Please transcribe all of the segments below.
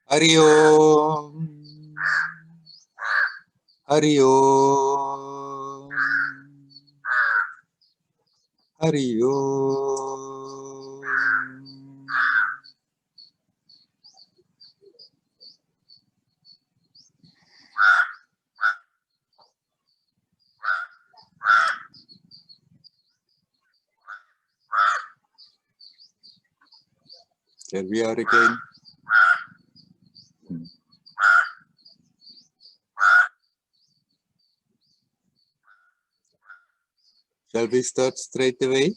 Hari Om, Hari Om, Hari Om. There we are again. Shall we start straight away?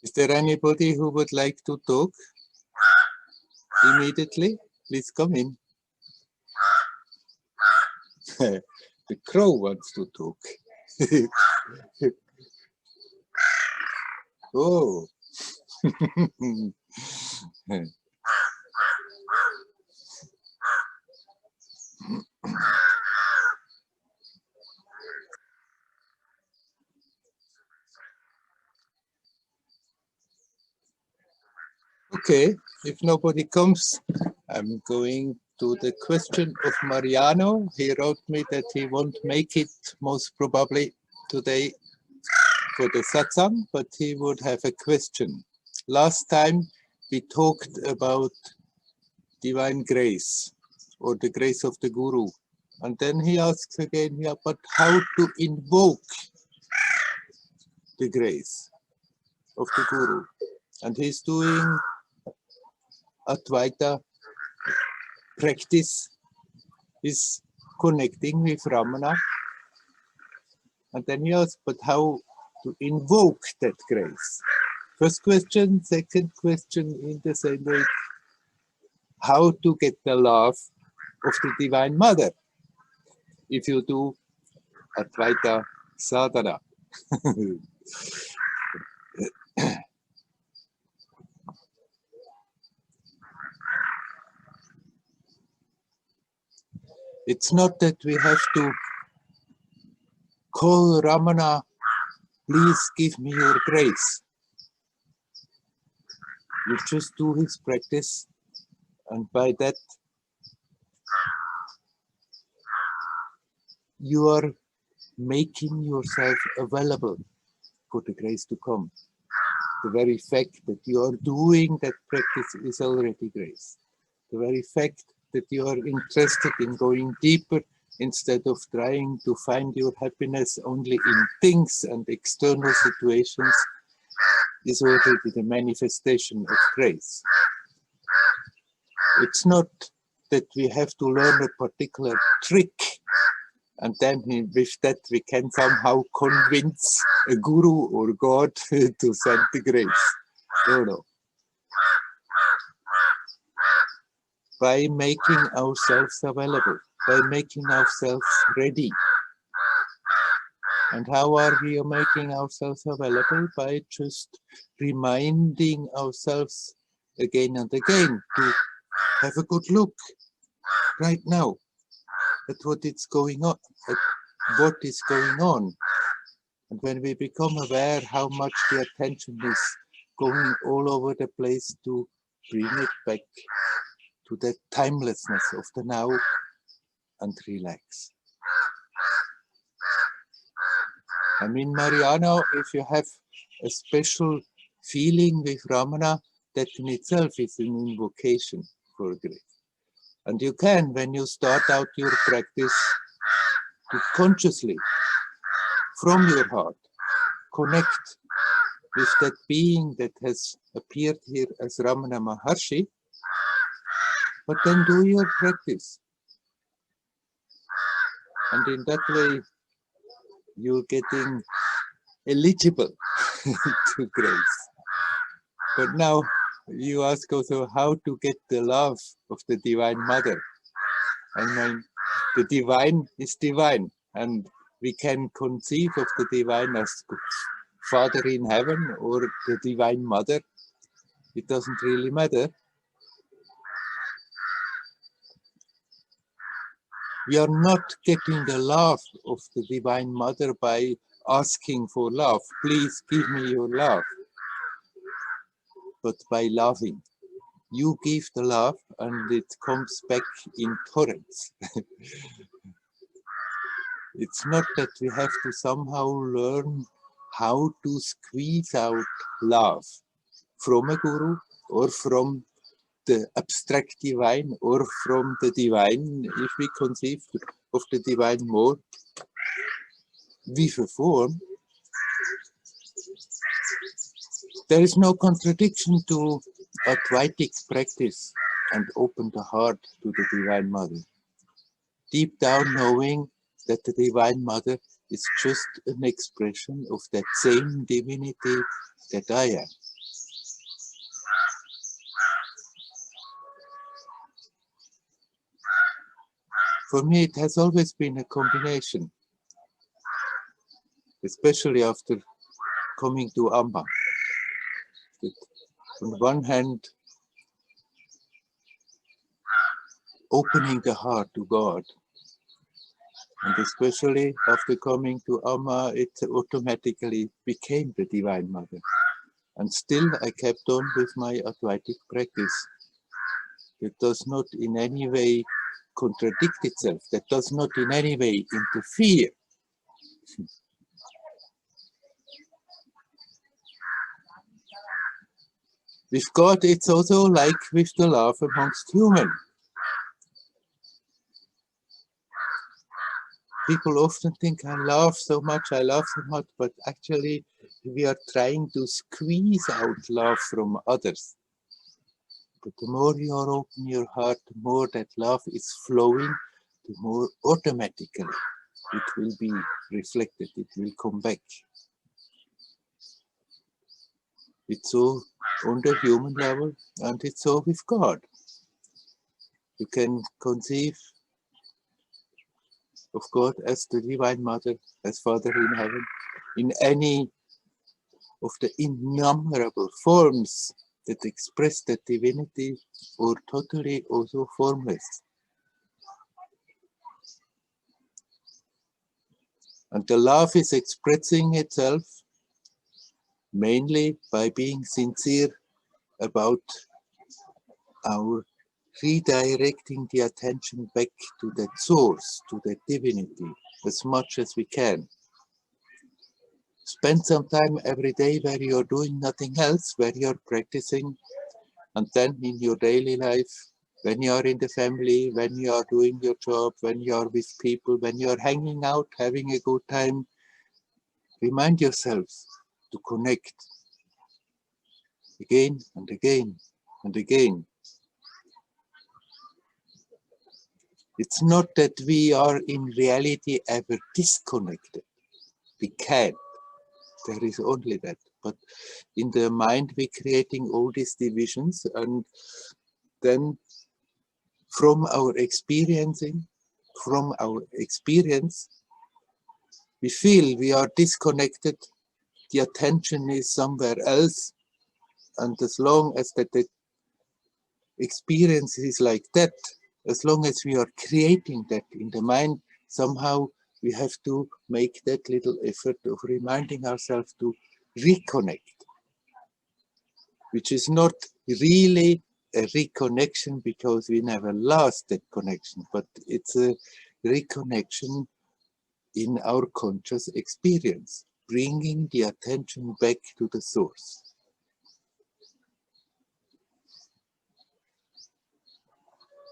Is there anybody who would like to talk immediately? Please come in. The crow wants to talk. Oh. Okay, if nobody comes, I'm going to the question of Mariano. He wrote me that he won't make it most probably today for the satsang, but he would have a question. Last time we talked about divine grace or the grace of the guru. And then he asks again, yeah, but how to invoke the grace of the guru? And he's doing Advaita practice, is connecting with Ramana. And then he asks, but how to invoke that grace? First question, second question in the same way, how to get the love of the Divine Mother if you do Advaita sadhana. It's not that we have to call Ramana, please give me your grace. You just do his practice, and by that you are making yourself available for the grace to come. The very fact that you are doing that practice is already grace. The very fact that you are interested in going deeper instead of trying to find your happiness only in things and external situations is already the manifestation of grace. It's not that we have to learn a particular trick and then with that we can somehow convince a guru or God to send the grace. No. By making ourselves available, by making ourselves ready. And how are we making ourselves available? By just reminding ourselves again and again to have a good look right now at what is going on, And when we become aware how much the attention is going all over the place, to bring it back to the timelessness of the now and relax. I mean, Mariano, if you have a special feeling with Ramana, that in itself is an invocation for grace. And you can, when you start out your practice, to consciously, from your heart, connect with that being that has appeared here as Ramana Maharshi, but then do your practice. And in that way, you're getting eligible to grace. But now you ask also how to get the love of the Divine Mother. I mean, the divine is divine, and we can conceive of the divine as Father in heaven or the Divine Mother. It doesn't really matter. We are not getting the love of the Divine Mother by asking for love. Please give me your love. But by loving. you give the love and it comes back in torrents. It's not that we have to somehow learn how to squeeze out love from a guru or from the abstract divine or from the divine, if we conceive of the divine more with a form. There is no contradiction to Advaitic practice and open the heart to the Divine Mother. Deep down knowing that the Divine Mother is just an expression of that same divinity that I am. For me, it has always been a combination, especially after coming to Amma. That on one hand, opening the heart to God, and especially after coming to Amma, it automatically became the Divine Mother. And still I kept on with my Advaitic practice. It does not in any way contradict itself, that does not in any way interfere. With God, it's also like with the love amongst humans. People often think I love so much, but actually we are trying to squeeze out love from others. But the more you open your heart, the more that love is flowing, the more automatically it will be reflected, it will come back. It's so on the human level, and it's so with God. You can conceive of God as the Divine Mother, as Father in Heaven, in any of the innumerable forms that express that divinity, or totally also formless. And the love is expressing itself mainly by being sincere about our redirecting the attention back to that source, to that divinity, as much as we can. Spend some time every day where you're doing nothing else, where you're practicing, and then in your daily life, when you are in the family, when you are doing your job, when you are with people, when you are hanging out, having a good time, remind yourself to connect again and again and again. It's not that we are in reality ever disconnected. We can't. There is only that. But in the mind, we're creating all these divisions, and then from our experience, we feel we are disconnected. The attention is somewhere else, and as long as that experience is like that, as long as we are creating that in the mind, somehow we have to make that little effort of reminding ourselves to reconnect, which is not really a reconnection because we never lost that connection, but it's a reconnection in our conscious experience, bringing the attention back to the source.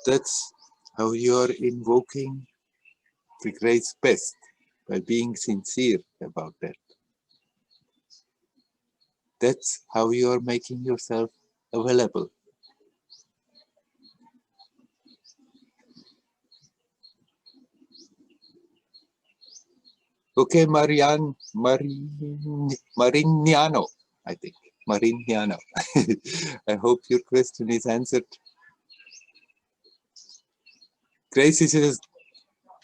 That's how you're invoking the grace best, by being sincere about that. That's how you're making yourself available. Okay, Marignano, I think. Marignano. I hope your question is answered. Grace is a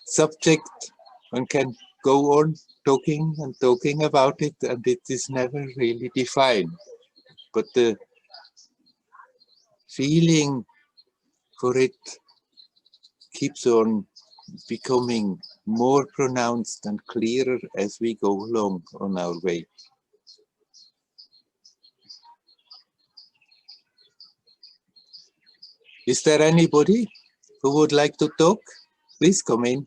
subject one can go on talking and talking about it, and it is never really defined. But the feeling for it keeps on becoming more pronounced and clearer as we go along on our way. Is there anybody who would like to talk? Please come in.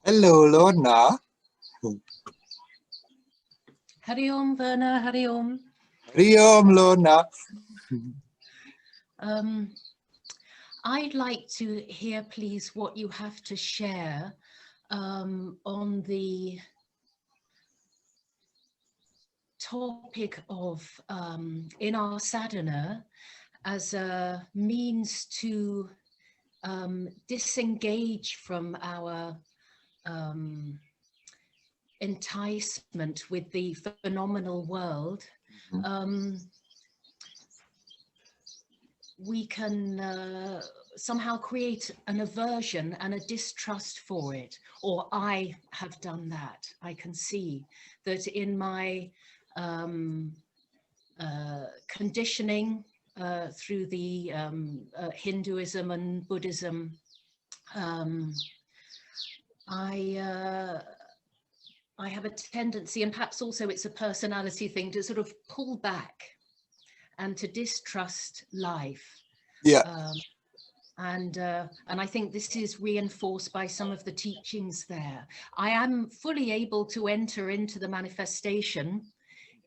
Hello, Lorna. Hari Om, Werner, Hari Om. Hari Om, Lorna. I'd like to hear, please, what you have to share on the topic of in our sadhana as a means to disengage from our enticement with the phenomenal world. We can somehow create an aversion and a distrust for it, or I have done that. I can see that in my conditioning through the Hinduism and Buddhism, I have a tendency, and perhaps also it's a personality thing, to sort of pull back and to distrust life. Yeah. And I think this is reinforced by some of the teachings there. I am fully able to enter into the manifestation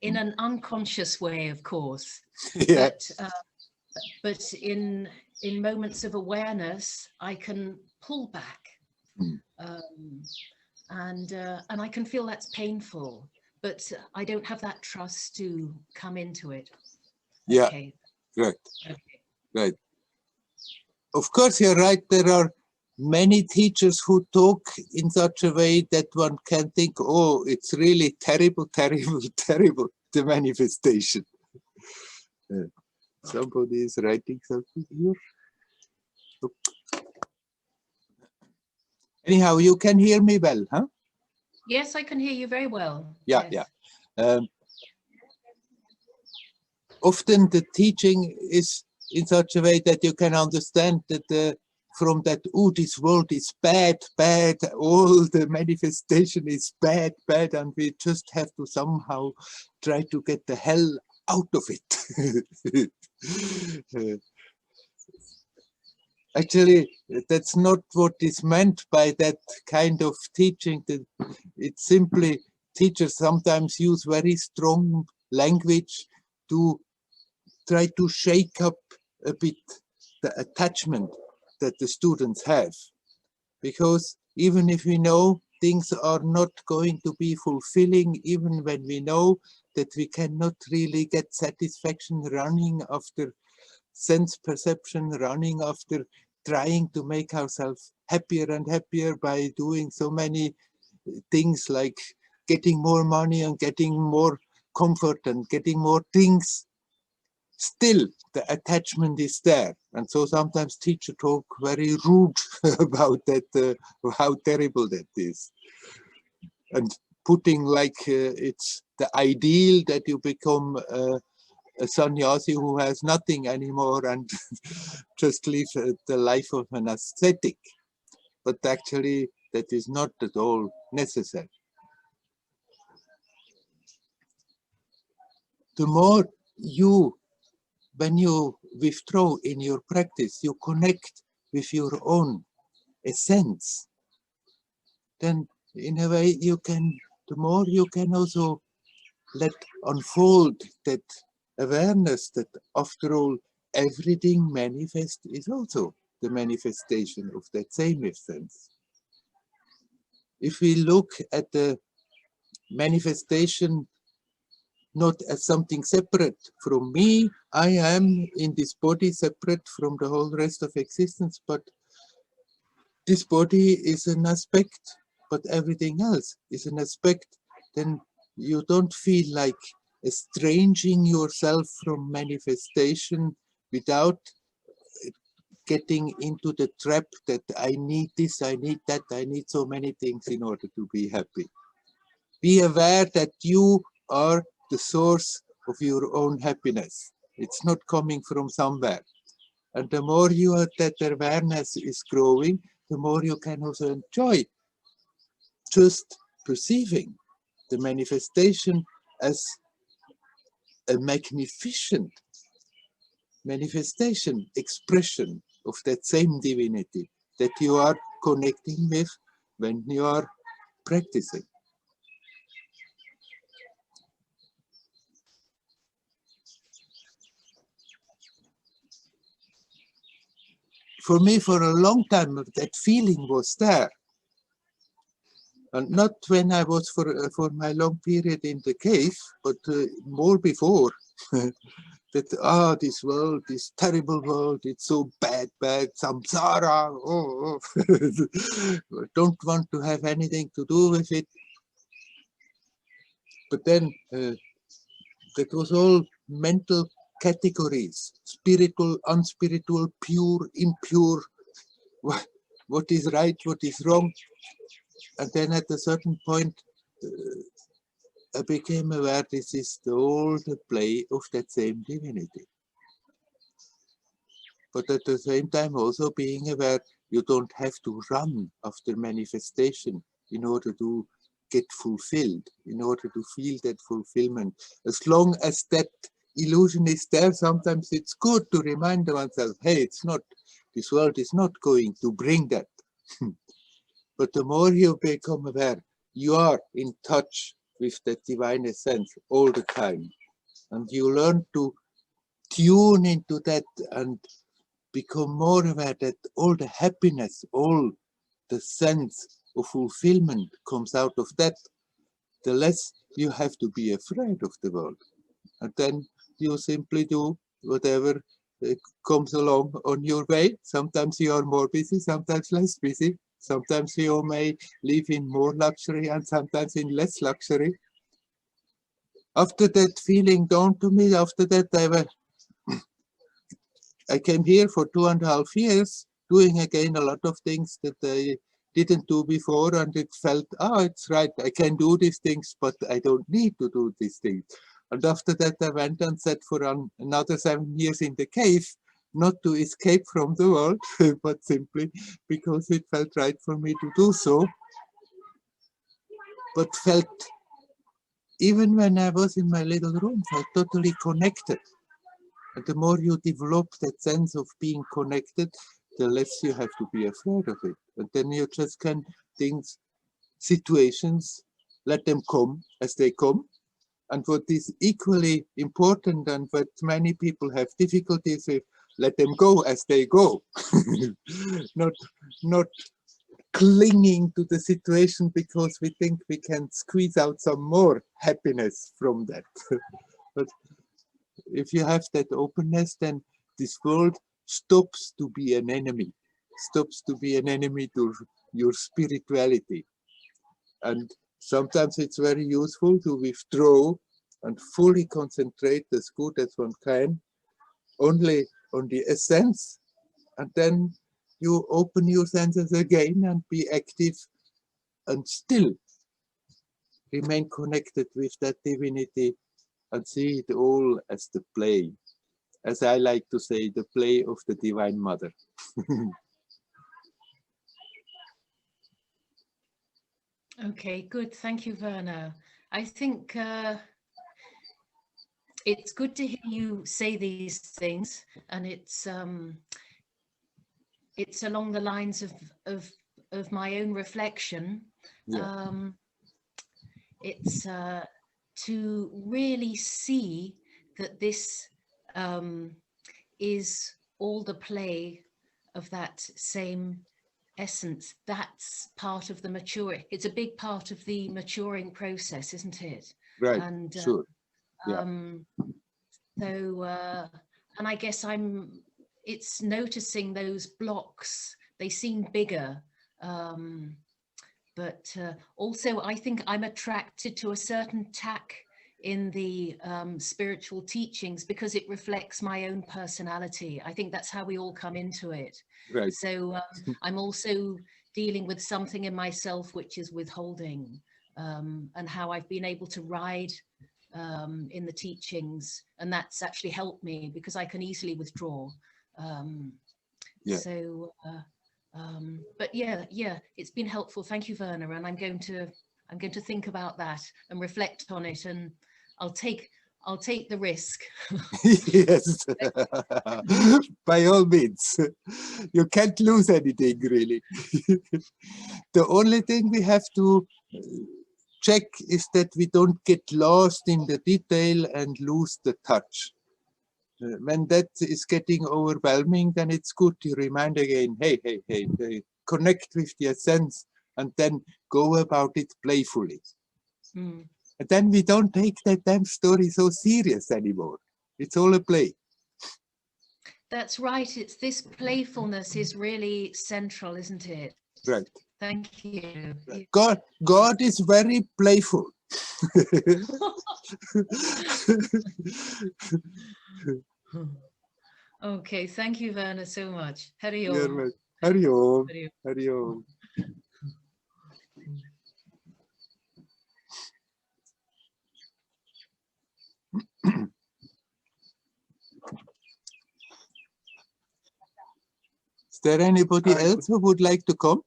in an unconscious way, of course. Yeah. But in moments of awareness, I can pull back. And I can feel that's painful, but I don't have that trust to come into it. Yeah, okay. Right. Okay. Right. Of course, you're right. There are many teachers who talk in such a way that one can think, oh, it's really terrible, terrible, terrible, the manifestation. Somebody is writing something here. Anyhow, you can hear me well, huh? Yes, I can hear you very well. Yeah, yes. yeah. Often the teaching is in such a way that you can understand that from that, oh, this world is bad, bad, all the manifestation is bad, bad, and we just have to somehow try to get the hell out of it. Actually, that's not what is meant by that kind of teaching. That it's simply, teachers sometimes use very strong language to try to shake up a bit the attachment that the students have. Because even if we know things are not going to be fulfilling, even when we know that we cannot really get satisfaction running after sense perception, running after trying to make ourselves happier and happier by doing so many things like getting more money and getting more comfort and getting more things, still the attachment is there. And so sometimes teachers talk very rude about that, how terrible that is. And putting like it's the ideal that you become a sannyasi who has nothing anymore and just live the life of an ascetic. But actually that is not at all necessary. The more you, when you withdraw in your practice, you connect with your own essence, then in a way you can, the more you can also let unfold that awareness that after all, everything manifest is also the manifestation of that same essence. If we look at the manifestation not as something separate from me, I am in this body separate from the whole rest of existence, but this body is an aspect, but everything else is an aspect, then you don't feel like estranging yourself from manifestation without getting into the trap that I need this, I need that, I need so many things in order to be happy. Be aware that you are the source of your own happiness. It's not coming from somewhere. And the more that awareness is growing, the more you can also enjoy just perceiving the manifestation as a magnificent manifestation, expression of that same divinity that you are connecting with when you are practicing. For me, for a long time, that feeling was there. And not when I was for my long period in the cave, but more before. That, this world, this terrible world, it's so bad, samsara, don't want to have anything to do with it. But then that was all mental categories, spiritual, unspiritual, pure, impure, what is right, what is wrong. And then at a certain point, I became aware this is all the play of that same divinity. But at the same time also being aware you don't have to run after manifestation in order to get fulfilled, in order to feel that fulfillment. As long as that illusion is there, sometimes it's good to remind oneself, hey, it's not, this world is not going to bring that. But the more you become aware, you are in touch with that divine essence all the time. And you learn to tune into that and become more aware that all the happiness, all the sense of fulfillment comes out of that, the less you have to be afraid of the world. And then you simply do whatever comes along on your way. Sometimes you are more busy, sometimes less busy. Sometimes you may live in more luxury and sometimes in less luxury. After that feeling dawned to me, after that I came here for 2.5 years, doing again a lot of things that I didn't do before, and it felt, it's right, I can do these things, but I don't need to do these things. And after that, I went and sat for another 7 years in the cave, not to escape from the world, but simply because it felt right for me to do so. But felt, even when I was in my little room, felt totally connected. And the more you develop that sense of being connected, the less you have to be afraid of it. And then you just can situations, let them come as they come. And what is equally important and what many people have difficulties with, let them go as they go. not clinging to the situation because we think we can squeeze out some more happiness from that. But if you have that openness, then this world stops to be an enemy, stops to be an enemy to your spirituality. And sometimes it's very useful to withdraw and fully concentrate as good as one can only on the essence, and then you open your senses again and be active and still remain connected with that divinity and see it all as the play. As I like to say, the play of the Divine Mother. Okay, good. Thank you, Werner. I think it's good to hear you say these things, and it's along the lines of my own reflection. Yeah. It's to really see that this is all the play of that same essence. That's part of the maturing. It's a big part of the maturing process, isn't it? Right. And Sure. Yeah. And I guess it's noticing those blocks. They seem bigger, but also I think I'm attracted to a certain tack in the spiritual teachings because it reflects my own personality. I think that's how we all come into it. Right. So I'm also dealing with something in myself which is withholding, and how I've been able to ride in the teachings, and that's actually helped me because I can easily withdraw. Yeah. So, but yeah, it's been helpful. Thank you, Werner. And I'm going to think about that and reflect on it, and I'll take the risk. Yes, by all means. You can't lose anything, really. The only thing we have to check is that we don't get lost in the detail and lose the touch. When that is getting overwhelming, then it's good to remind again, hey, connect with the essence, and then go about it playfully. Mm. And then we don't take that damn story so serious anymore. It's all a play. That's right. It's this playfulness is really central, isn't it? Right. Thank you. God is very playful. Okay, thank you, Werner, so much. Hari You're Om. right. Hari Om. Hari Om. Hari Om. Is there anybody else who would like to come?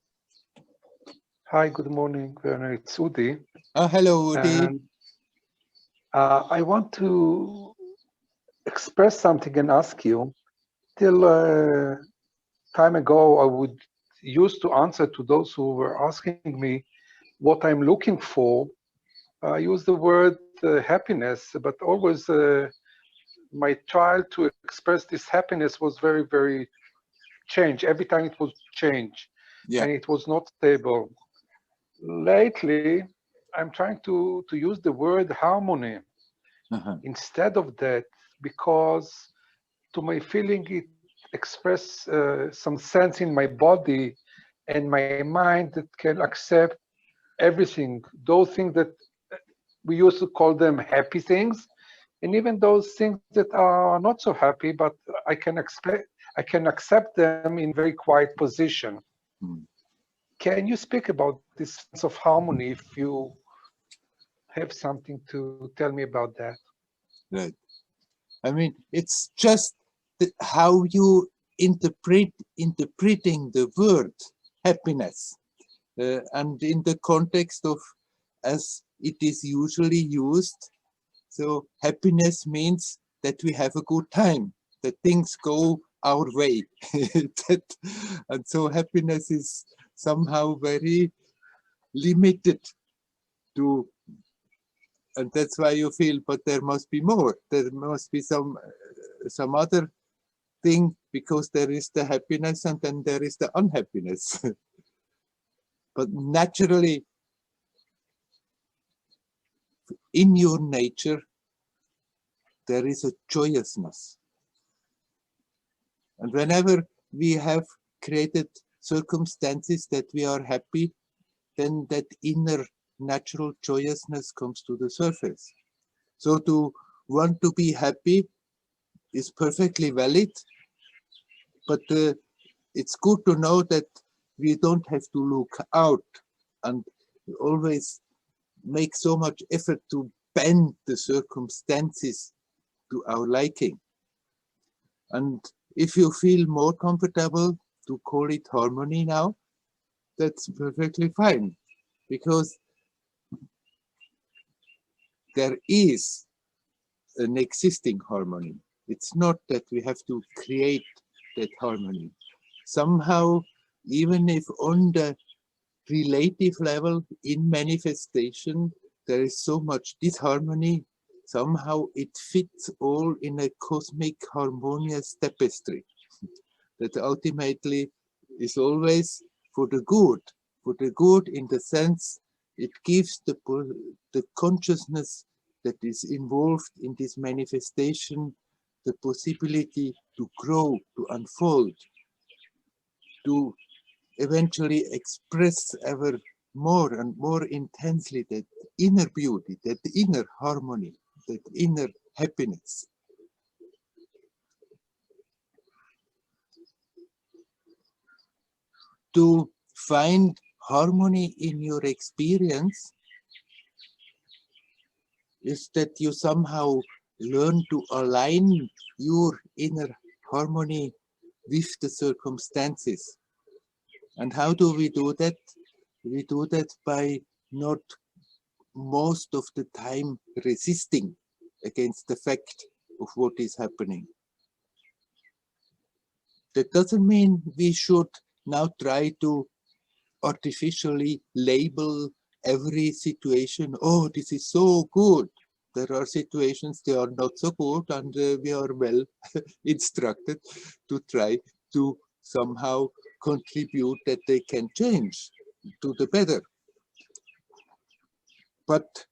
Hi, good morning, Werner. It's Udi. Hello, Udi. And, I want to express something and ask you. Till time ago, I would used to answer to those who were asking me what I'm looking for. I use the word happiness, but always my trial to express this happiness was very, very change. Every time it was change, Yeah. and it was not stable. Lately, I'm trying to use the word harmony instead of that, because to my feeling it express some sense in my body and my mind that can accept everything, those things that we used to call them happy things, and even those things that are not so happy, but I can accept them in very quiet position. Can you speak about this sense of harmony if you have something to tell me about that? Right. I mean, it's just how you interpreting the word happiness, and in the context of as it is usually used. So happiness means that we have a good time, that things go our way. And so happiness is somehow very limited to, and that's why you feel, but there must be more. There must be some other thing, because there is the happiness and then there is the unhappiness. But naturally, in your nature, there is a joyousness. And whenever we have created circumstances that we are happy, then that inner natural joyousness comes to the surface. So to want to be happy is perfectly valid, but it's good to know that we don't have to look out and always make so much effort to bend the circumstances to our liking. And if you feel more comfortable to call it harmony now, that's perfectly fine, because there is an existing harmony. It's not that we have to create that harmony. Somehow, even if on the relative level in manifestation, there is so much disharmony, somehow it fits all in a cosmic harmonious tapestry that ultimately is always for the good in the sense it gives the consciousness that is involved in this manifestation the possibility to grow, to unfold, to eventually express ever more and more intensely that inner beauty, that inner harmony, that inner happiness. To find harmony in your experience is that you somehow learn to align your inner harmony with the circumstances. And how do we do that? We do that by not most of the time resisting against the fact of what is happening. That doesn't mean we should now try to artificially label every situation. Oh, this is so good. There are situations they are not so good, and we are well instructed to try to somehow contribute that they can change to the better. But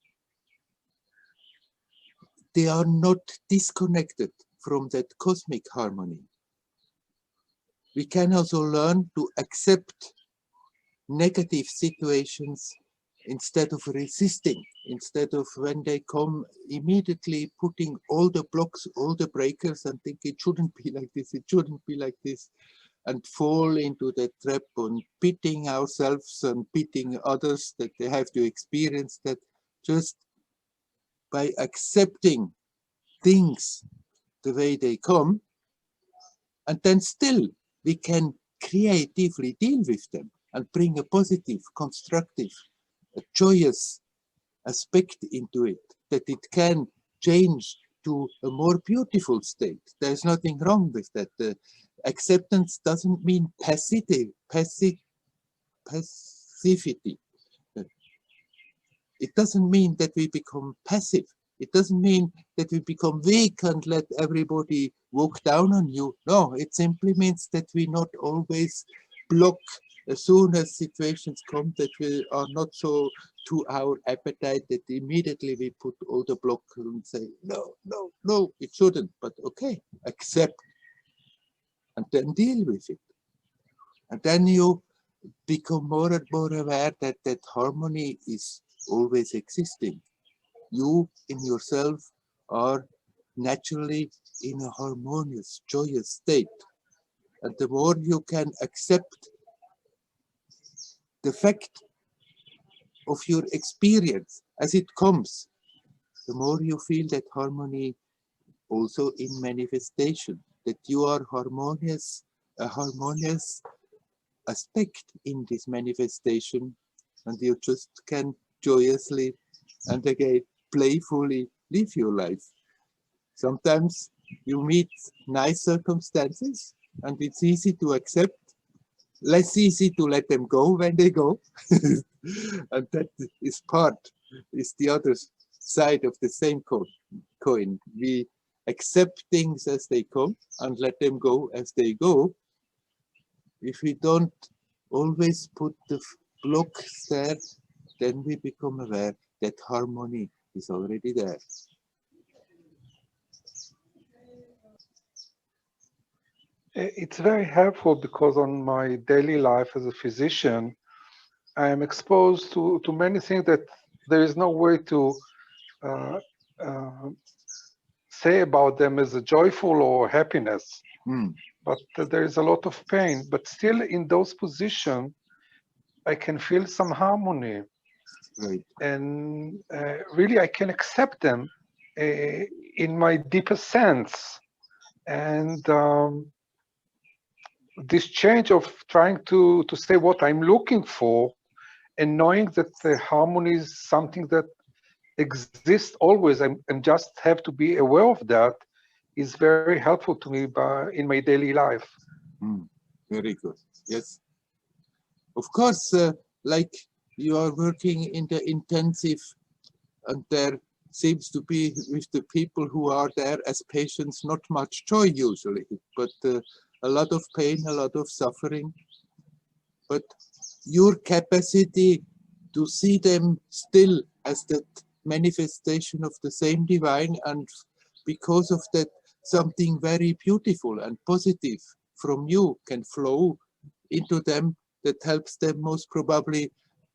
they are not disconnected from that cosmic harmony. We can also learn to accept negative situations instead of resisting, instead of when they come immediately putting all the blocks, all the breakers and think it shouldn't be like this, it shouldn't be like this, and fall into the trap on pitting ourselves and pitting others that they have to experience that. Just by accepting things the way they come, and then still we can creatively deal with them and bring a positive, constructive, a joyous aspect into it, that it can change to a more beautiful state. There's nothing wrong with that. Acceptance doesn't mean passivity. It doesn't mean that we become passive. It doesn't mean that we become weak and let everybody walk down on you. No, it simply means that we not always block as soon as situations come that we are not so to our appetite, that immediately we put all the block and say, no, no, no, it shouldn't, but okay, accept, and then deal with it. And then you become more and more aware that that harmony is always existing. You in yourself are naturally in a harmonious, joyous state. And the more you can accept the fact of your experience as it comes, the more you feel that harmony also in manifestation, that you are harmonious, a harmonious aspect in this manifestation, and you just can joyously and again playfully live your life. Sometimes you meet nice circumstances and it's easy to accept, less easy to let them go when they go. And that is the other side of the same coin. We accept things as they come and let them go as they go. If we don't always put the blocks there, then we become aware that harmony is already there. It's very helpful because on my daily life as a physician, I am exposed to many things that there is no way to say about them as a joyful or happiness. But there is a lot of pain. But still in those positions, I can feel some harmony. Right. And really I can accept them in my deepest sense. And this change of trying to say what I'm looking for and knowing that the harmony is something that exists always and just have to be aware of that is very helpful to me in my daily life. Very good. Yes. Of course, like you are working in the intensive, and there seems to be with the people who are there as patients not much joy usually, but a lot of pain, a lot of suffering. But your capacity to see them still as that manifestation of the same divine, and because of that something very beautiful and positive from you can flow into them, that helps them most probably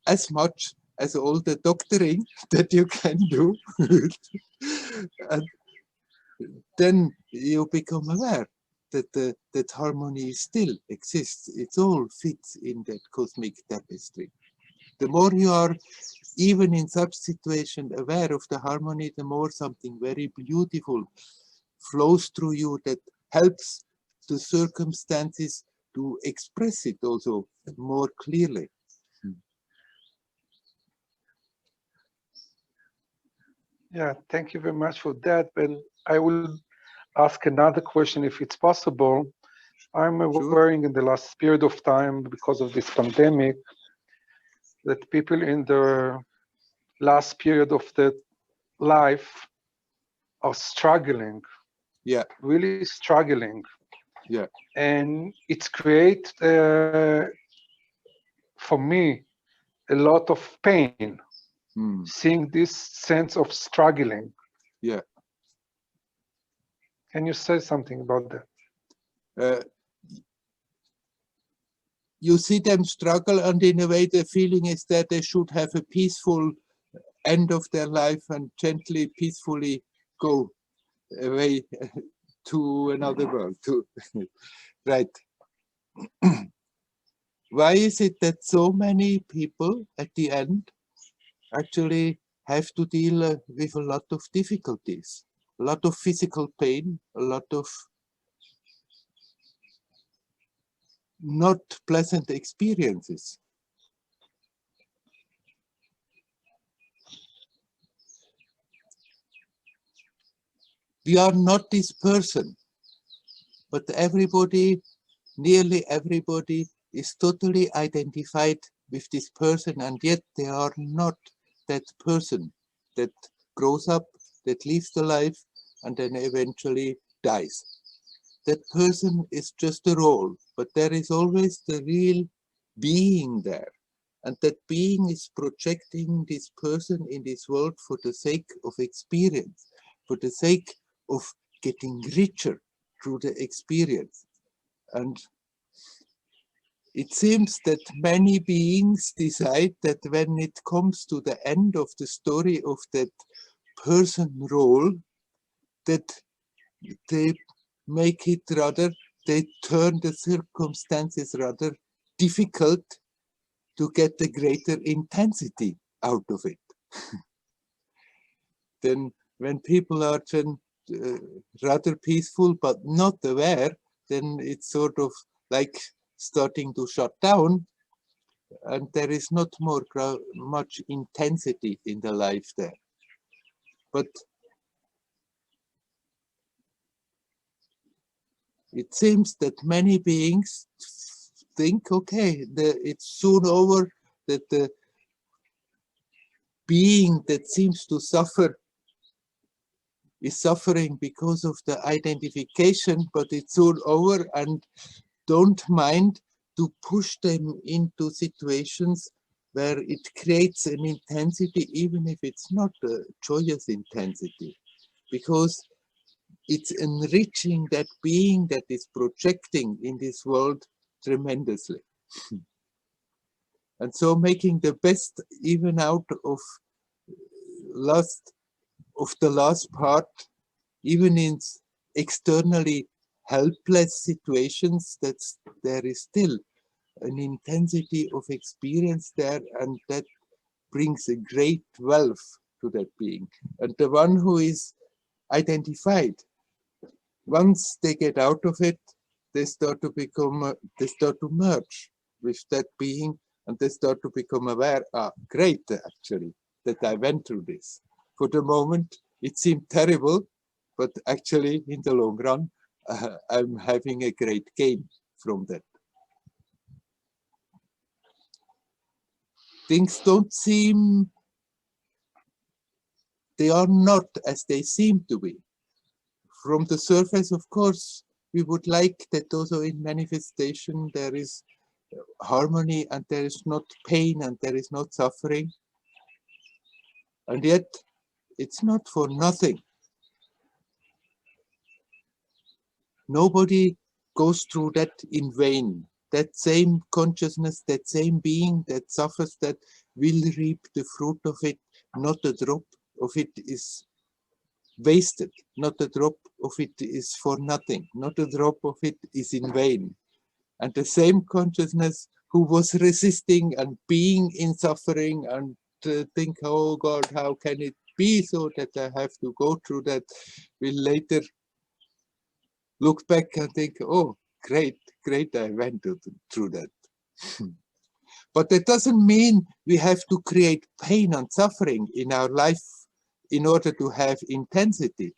as much as all the doctoring that you can do. And then you become aware that that harmony still exists. It all fits in that cosmic tapestry. The more you are, even in such situation, aware of the harmony, the more something very beautiful flows through you that helps the circumstances to express it also more clearly. Yeah, thank you very much for that. And I will ask another question if it's possible. I'm Sure. worrying in the last period of time because of this pandemic that people in the last period of their life are struggling, Yeah, really struggling. yeah, And it's create for me a lot of pain seeing this sense of struggling. yeah. Can you say something about that? You see them struggle, and in a way the feeling is that they should have a peaceful end of their life and gently, peacefully go away to another world. Right. Why is it that so many people at the end actually have to deal with a lot of difficulties, a lot of physical pain, a lot of not pleasant experiences? We are not this person, but everybody, nearly everybody, is totally identified with this person, and yet they are not that person that grows up, that lives the life, and then eventually dies. That person is just a role, but there is always the real being there. And that being is projecting this person in this world for the sake of experience, for the sake of getting richer through the experience. And it seems that many beings decide that when it comes to the end of the story of that person role, that they make it rather, they turn the circumstances rather difficult to get a greater intensity out of it. Then when people are then, rather peaceful but not aware, then it's sort of like starting to shut down, and there is not more much intensity in the life there. But it seems that many beings think, okay, it's soon over, that the being that seems to suffer is suffering because of the identification, but it's soon over, and don't mind to push them into situations where it creates an intensity, even if it's not a joyous intensity, because it's enriching that being that is projecting in this world tremendously. And so making the best even out of the last part, even in externally helpless situations, there is still an intensity of experience there, and that brings a great wealth to that being. And the one who is identified, once they get out of it, they start to become, they start to merge with that being, and they start to become aware, great, actually, that I went through this. For the moment, it seemed terrible, but actually, in the long run, I'm having a great gain from that. Things don't seem, they are not as they seem to be. From the surface, of course, we would like that also in manifestation there is harmony, and there is not pain, and there is not suffering. And yet, it's not for nothing. Nobody goes through that in vain. That same consciousness, that same being that suffers, that will reap the fruit of it. Not a drop of it is wasted. Not a drop of it is for nothing. Not a drop of it is in vain. And the same consciousness who was resisting and being in suffering and think, oh God, how can it be so that I have to go through that, will later look back and think, oh, great, I went through that. But that doesn't mean we have to create pain and suffering in our life in order to have intensity.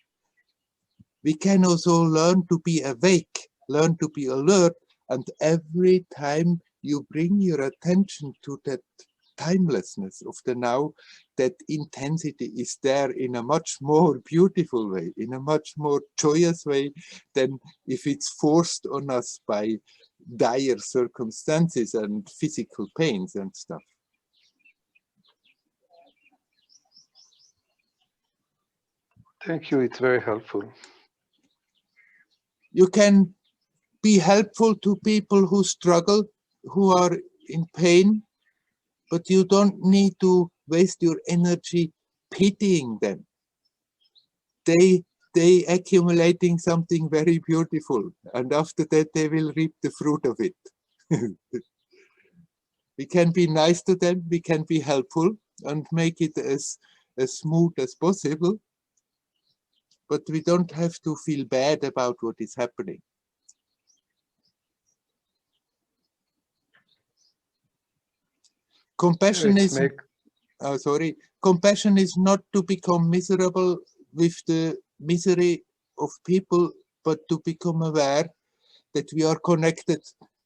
We can also learn to be awake, learn to be alert, and every time you bring your attention to that timelessness of the now, that intensity is there in a much more beautiful way, in a much more joyous way than if it's forced on us by dire circumstances and physical pains and stuff. Thank you, it's very helpful. You can be helpful to people who struggle, who are in pain, but you don't need to waste your energy pitying them. They accumulating something very beautiful, and after that they will reap the fruit of it. We can be nice to them, we can be helpful and make it as smooth as possible, but we don't have to feel bad about what is happening. Compassion is compassion is not to become miserable with the misery of people, but to become aware that we are connected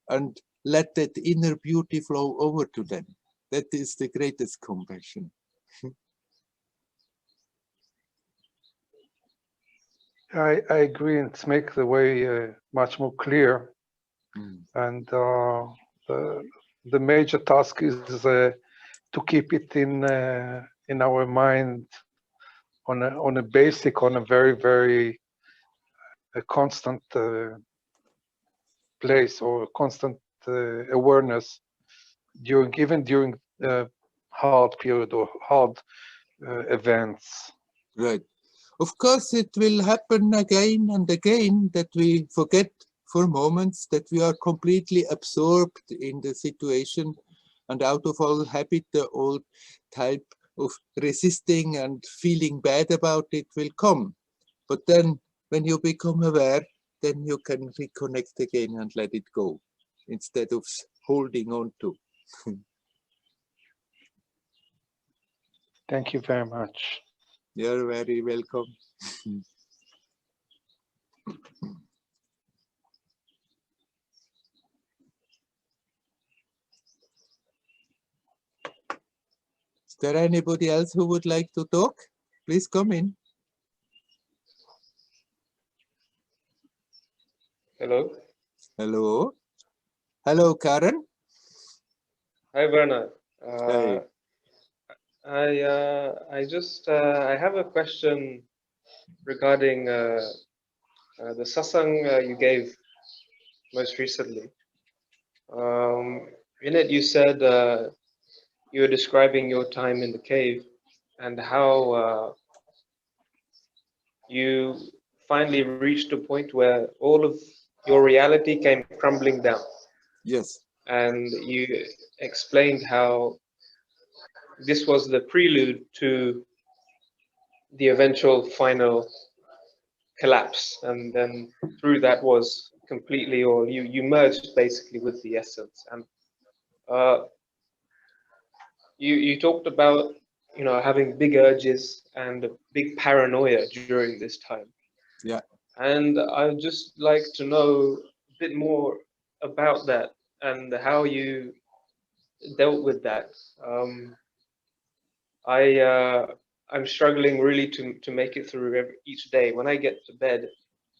and let that inner beauty flow over to them. That is the greatest compassion. I agree, and it's make the way much more clear. And the major task is to keep it in our mind on a basic, on a very constant place, or constant awareness even during hard period or hard events. Right. Of course, it will happen again and again that we forget for moments that we are completely absorbed in the situation, and out of all habit, the old type of resisting and feeling bad about it will come. But then when you become aware, then you can reconnect again and let it go instead of holding on to. Thank you very much. You're very welcome. Is there anybody else who would like to talk? Please come in. Hello. Hello. Hello, Karen. Hi, Werner. Hey. I have a question regarding the satsang you gave most recently. In it, you said you were describing your time in the cave and how you finally reached a point where all of your reality came crumbling down. Yes. And you explained how this was the prelude to the eventual final collapse, and then through that was completely, or you merged basically with the essence. And you talked about, you know, having big urges and big paranoia during this time. Yeah. And I'd just like to know a bit more about that and how you dealt with that. I'm struggling really to make it through each day. When I get to bed,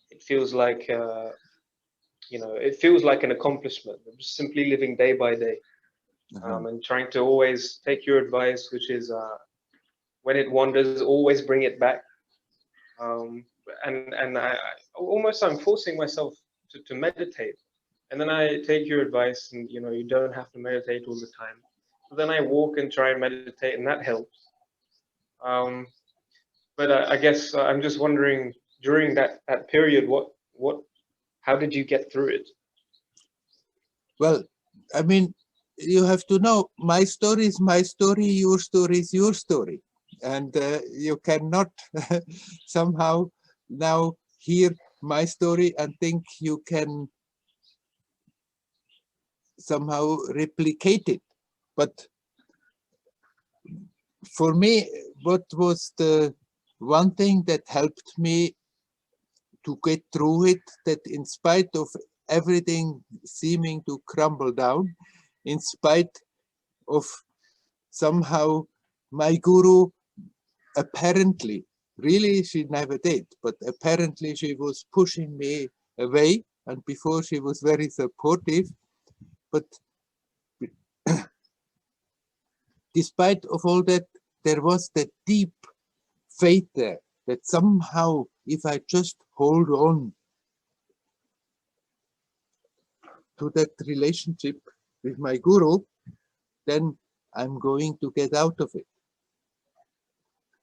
it feels like you know, it feels like an accomplishment. I'm just simply living day by day, and trying to always take your advice, which is when it wanders, always bring it back. And I'm forcing myself to meditate, and then I take your advice, and you know, you don't have to meditate all the time. So then I walk and try and meditate, and that helps. But I guess I'm just wondering, during that period, how did you get through it? Well, I mean, you have to know, my story is my story, your story is your story. And you cannot somehow now here my story and think you can somehow replicate it. But for me, what was the one thing that helped me to get through it, that in spite of everything seeming to crumble down, in spite of somehow my guru apparently, really she never did, but apparently she was pushing me away, and before she was very supportive, but despite of all that, there was that deep faith there that somehow if I just hold on to that relationship with my guru, then I'm going to get out of it.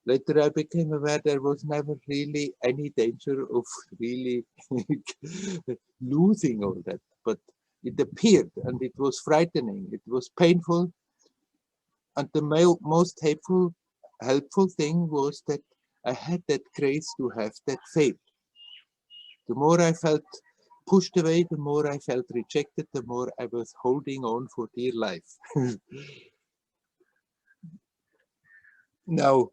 Later I became aware there was never really any danger of really losing all that, but it appeared and it was frightening, it was painful, and the most helpful thing was that I had that grace to have that faith. The more I felt pushed away, the more I felt rejected, the more I was holding on for dear life. Now,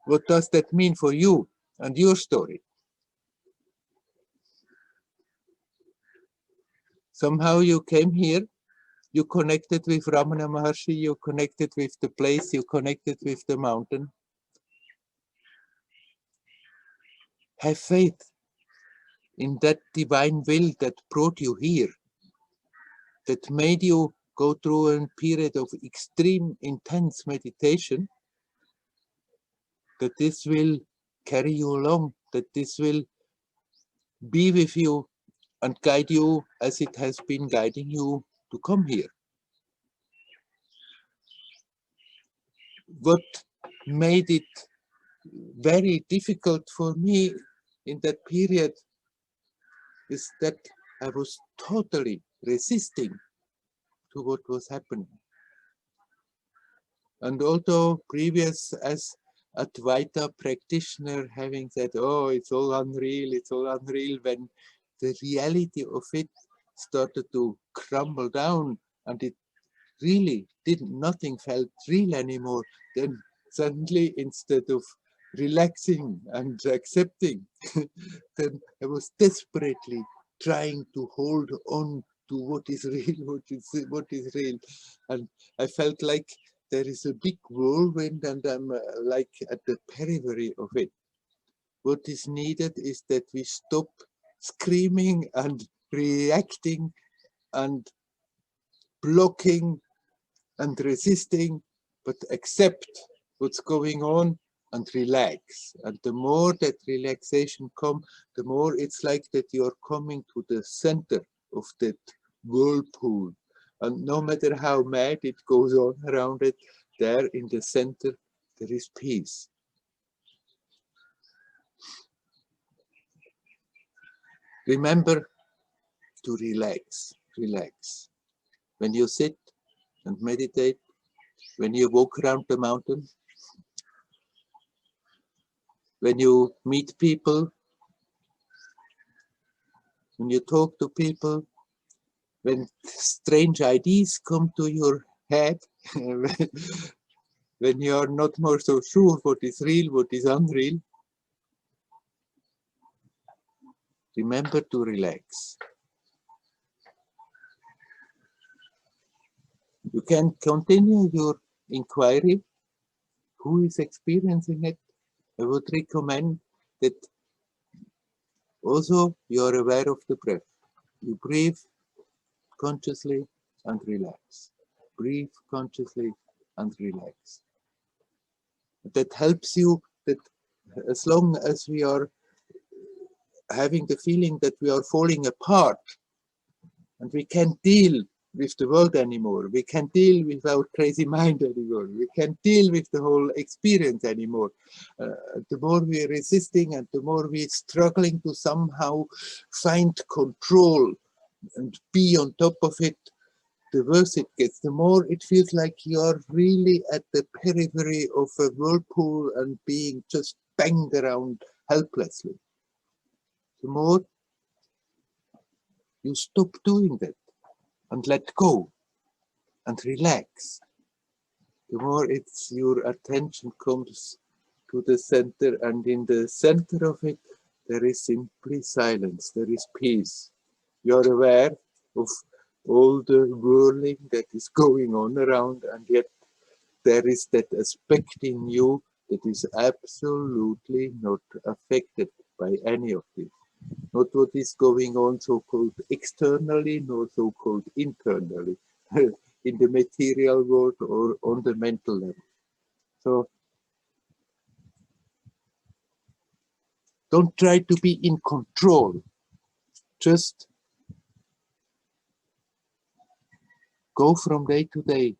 what does that mean for you and your story? Somehow you came here, you connected with Ramana Maharshi, you connected with the place, you connected with the mountain. Have faith in that divine will that brought you here, that made you go through a period of extreme intense meditation, that this will carry you along, that this will be with you and guide you as it has been guiding you to come here. What made it very difficult for me in that period is that I was totally resisting to what was happening. And although previous as Advaita practitioner having said, oh, it's all unreal, when the reality of it started to crumble down and it really nothing felt real anymore, then suddenly instead of relaxing and accepting, then I was desperately trying to hold on to what is real, what is real. And I felt like there is a big whirlwind and I'm like at the periphery of it. What is needed is that we stop screaming and reacting and blocking and resisting, but accept what's going on and relax. And the more that relaxation comes, the more it's like that you're coming to the center of that whirlpool. And no matter how mad it goes on around it, there in the center, there is peace. Remember to relax, relax. When you sit and meditate, when you walk around the mountain, when you meet people, when you talk to people, when strange ideas come to your head, when you are not more so sure what is real, what is unreal, remember to relax. You can continue your inquiry. Who is experiencing it? I would recommend that also you are aware of the breath. You breathe consciously and relax. Breathe consciously and relax. That helps you, that as long as we are having the feeling that we are falling apart and we can't deal with the world anymore, we can't deal with our crazy mind anymore, we can't deal with the whole experience anymore. The more we're resisting and the more we're struggling to somehow find control and be on top of it, the worse it gets, the more it feels like you're really at the periphery of a whirlpool and being just banged around helplessly. the more you stop doing that and let go and relax, the more it's your attention comes to the center, and in the center of it, there is simply silence, there is peace. You're aware of all the whirling that is going on around, and yet there is that aspect in you that is absolutely not affected by any of this. Not what is going on so-called externally, nor so-called internally, in the material world or on the mental level. So don't try to be in control. Just go from day to day.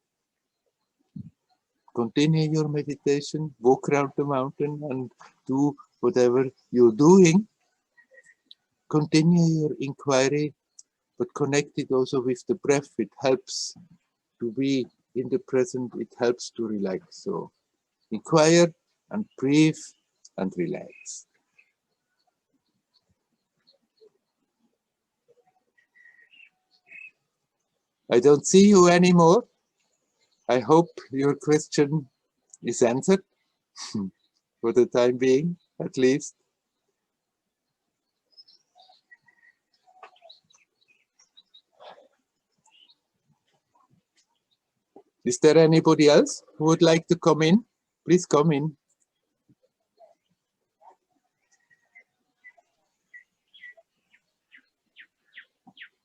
Continue your meditation, walk around the mountain and do whatever you're doing. Continue your inquiry, but connect it also with the breath. It helps to be in the present. It helps to relax. So inquire and breathe and relax. I don't see you anymore. I hope your question is answered for the time being, at least. Is there anybody else who would like to come in? Please come in.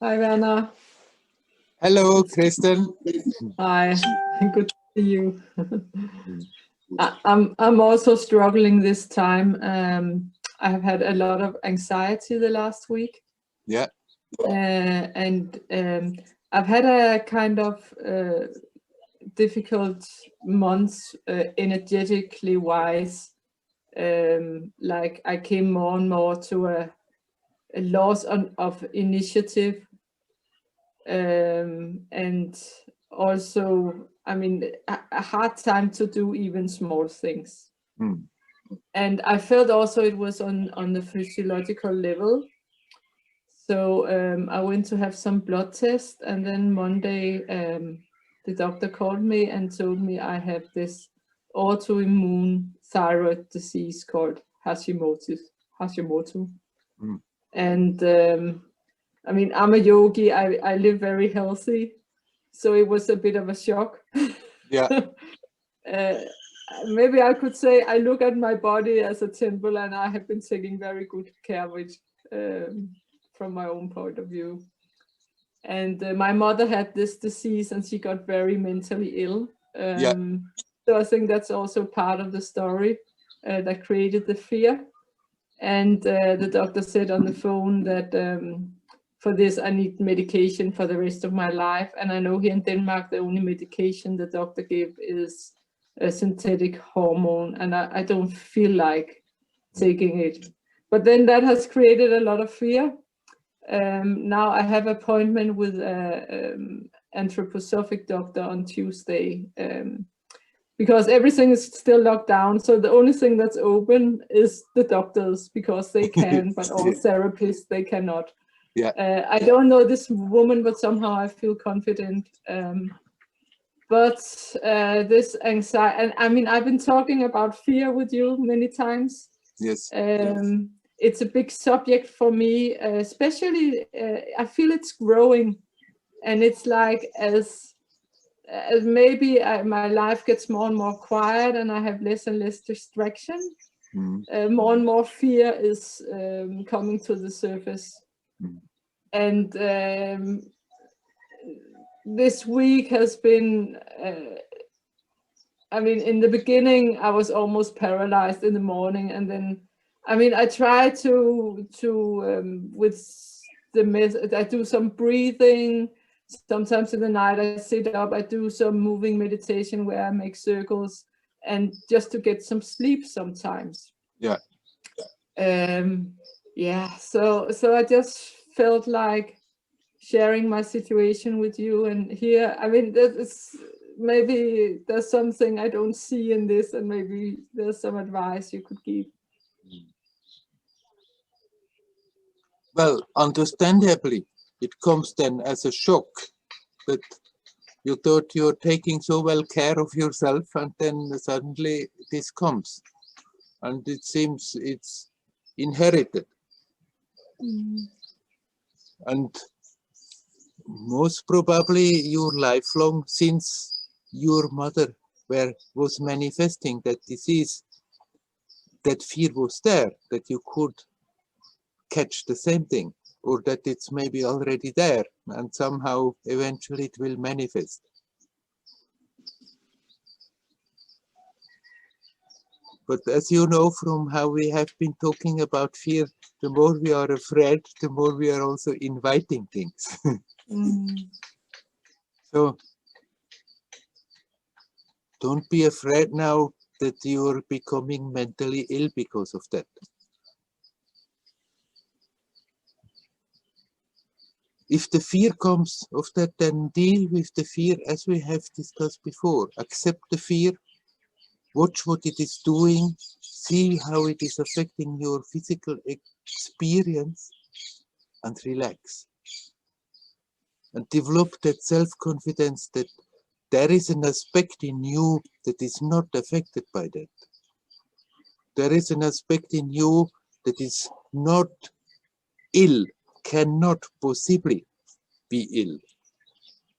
Hi, Werner. Hello, Kristen. Hi, good to see you. I'm also struggling this time. I have had a lot of anxiety the last week. Yeah. And I've had a kind of difficult months energetically wise. Like I came more and more to a loss of initiative. And also, I mean, a hard time to do even small things. And I felt also it was on the physiological level. So I went to have some blood tests, and then Monday the doctor called me and told me I have this autoimmune thyroid disease called Hashimoto. And I mean, I'm a yogi, I live very healthy, so it was a bit of a shock. Yeah. Maybe I could say I look at my body as a temple, and I have been taking very good care of it from my own point of view. And my mother had this disease and she got very mentally ill. So I think that's also part of the story that created the fear. And the doctor said on the phone that for this I need medication for the rest of my life. And I know here in Denmark the only medication the doctor gave is a synthetic hormone, and I don't feel like taking it. But then that has created a lot of fear. Now I have an appointment with an anthroposophic doctor on Tuesday, because everything is still locked down. So the only thing that's open is the doctors, because they can, but all therapists, they cannot. Yeah. I don't know this woman, but somehow I feel confident. But this anxiety, and I mean, I've been talking about fear with you many times. Yes. It's a big subject for me, especially I feel it's growing, and it's like as maybe my life gets more and more quiet and I have less and less distraction, more and more fear is coming to the surface. And this week has been, I mean, in the beginning I was almost paralyzed in the morning, and then I mean, I try to with the method, I do some breathing. Sometimes in the night I sit up, I do some moving meditation where I make circles, and just to get some sleep sometimes. Yeah. Yeah. So I just felt like sharing my situation with you, and here, I mean, maybe there's something I don't see in this, and maybe there's some advice you could give. Well, understandably, it comes then as a shock that you thought you're taking so well care of yourself, and then suddenly this comes. And it seems it's inherited. And most probably your lifelong, since your mother was manifesting that disease, that fear was there, that you could catch the same thing, or that it's maybe already there and somehow eventually it will manifest. But as you know from how we have been talking about fear, the more we are afraid, the more we are also inviting things. So don't be afraid now that you're becoming mentally ill because of that. If the fear comes of that, then deal with the fear as we have discussed before. Accept the fear, watch what it is doing, see how it is affecting your physical experience, and relax. And develop that self-confidence that there is an aspect in you that is not affected by that. There is an aspect in you that is not ill, cannot possibly be ill.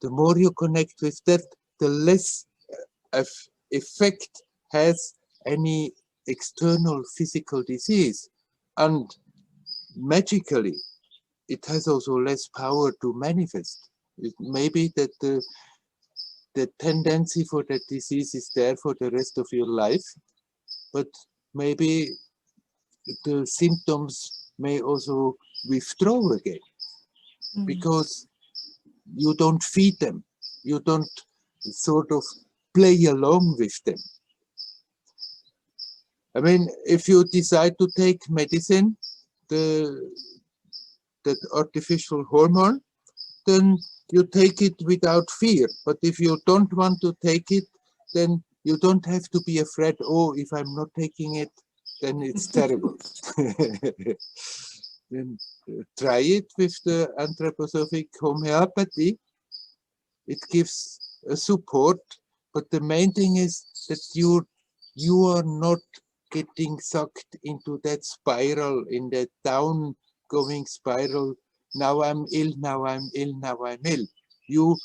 The more you connect with that, the less effect has any external physical disease. And magically, it has also less power to manifest. It may be that the tendency for that disease is there for the rest of your life, but maybe the symptoms may also withdraw again because you don't feed them, you don't sort of play along with them. I mean, if you decide to take medicine, that artificial hormone, then you take it without fear. But if you don't want to take it, then you don't have to be afraid, oh, if I'm not taking it, then it's terrible. Then try it with the anthroposophic homeopathy. It gives a support, but the main thing is that you are not getting sucked into that spiral, in that down going spiral. Now I'm ill, now I'm ill, now I'm ill. You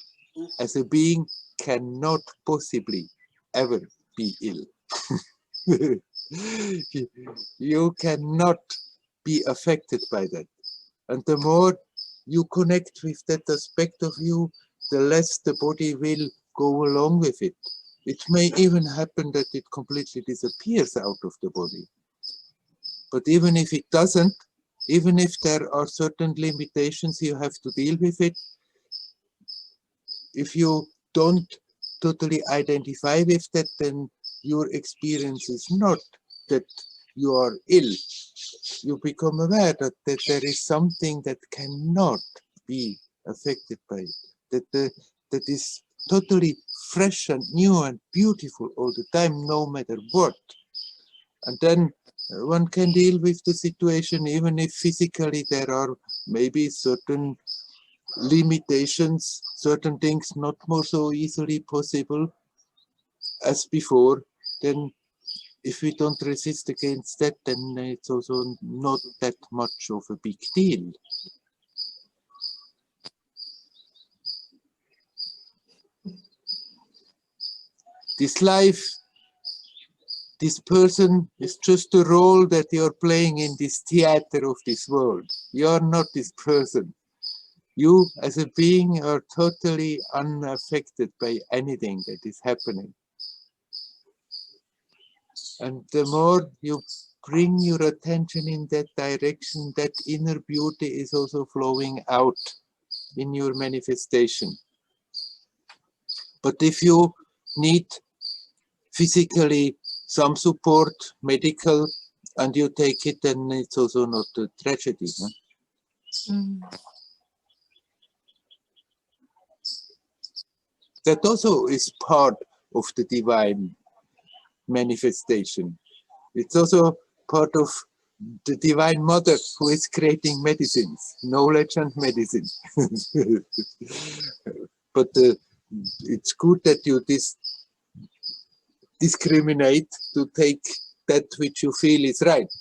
as a being cannot possibly ever be ill. You cannot be affected by that. And the more you connect with that aspect of you, the less the body will go along with it. It may even happen that it completely disappears out of the body. But even if it doesn't, even if there are certain limitations, you have to deal with it. If you don't totally identify with that, then your experience is not that you are ill. You become aware that there is something that cannot be affected by it, that is totally fresh and new and beautiful all the time, no matter what. And then one can deal with the situation, even if physically there are maybe certain limitations, certain things not more so easily possible as before. Then if we don't resist against that, then it's also not that much of a big deal. This life, this person is just a role that you're playing in this theater of this world. You're not this person. You as a being are totally unaffected by anything that is happening. And the more you bring your attention in that direction, that inner beauty is also flowing out in your manifestation. But if you need physically some support, medical, and you take it, then it's also not a tragedy. Huh? That also is part of the divine manifestation. It's also part of the Divine Mother who is creating medicines, knowledge and medicine. But it's good that you discriminate to take that which you feel is right,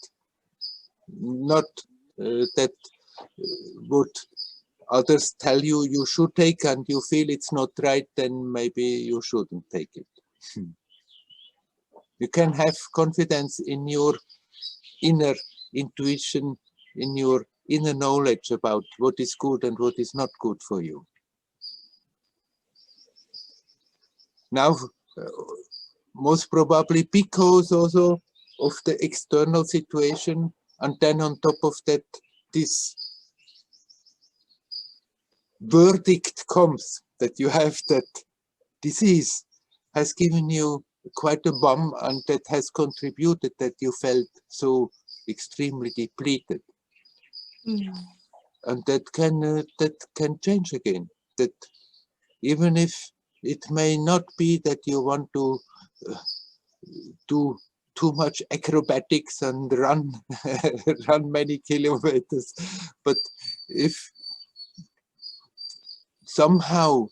not that what others tell you you should take and you feel it's not right, then maybe you shouldn't take it. You can have confidence in your inner intuition, in your inner knowledge about what is good and what is not good for you. Now, most probably because also of the external situation, and then on top of that, this verdict comes that you have that disease, has given you quite a bomb, and that has contributed that you felt so extremely depleted. And that can change again. That even if it may not be that you want to do too much acrobatics and run run many kilometers, but if somehow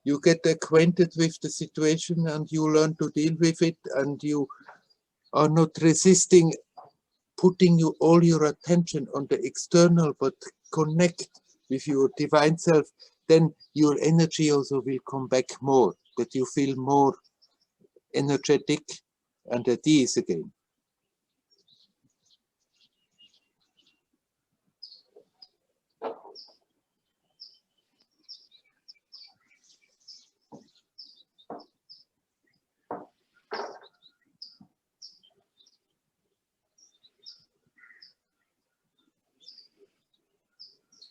you get acquainted with the situation and you learn to deal with it, and you are not resisting putting all your attention on the external, but connect with your divine self, then your energy also will come back more, that you feel more energetic and at ease again.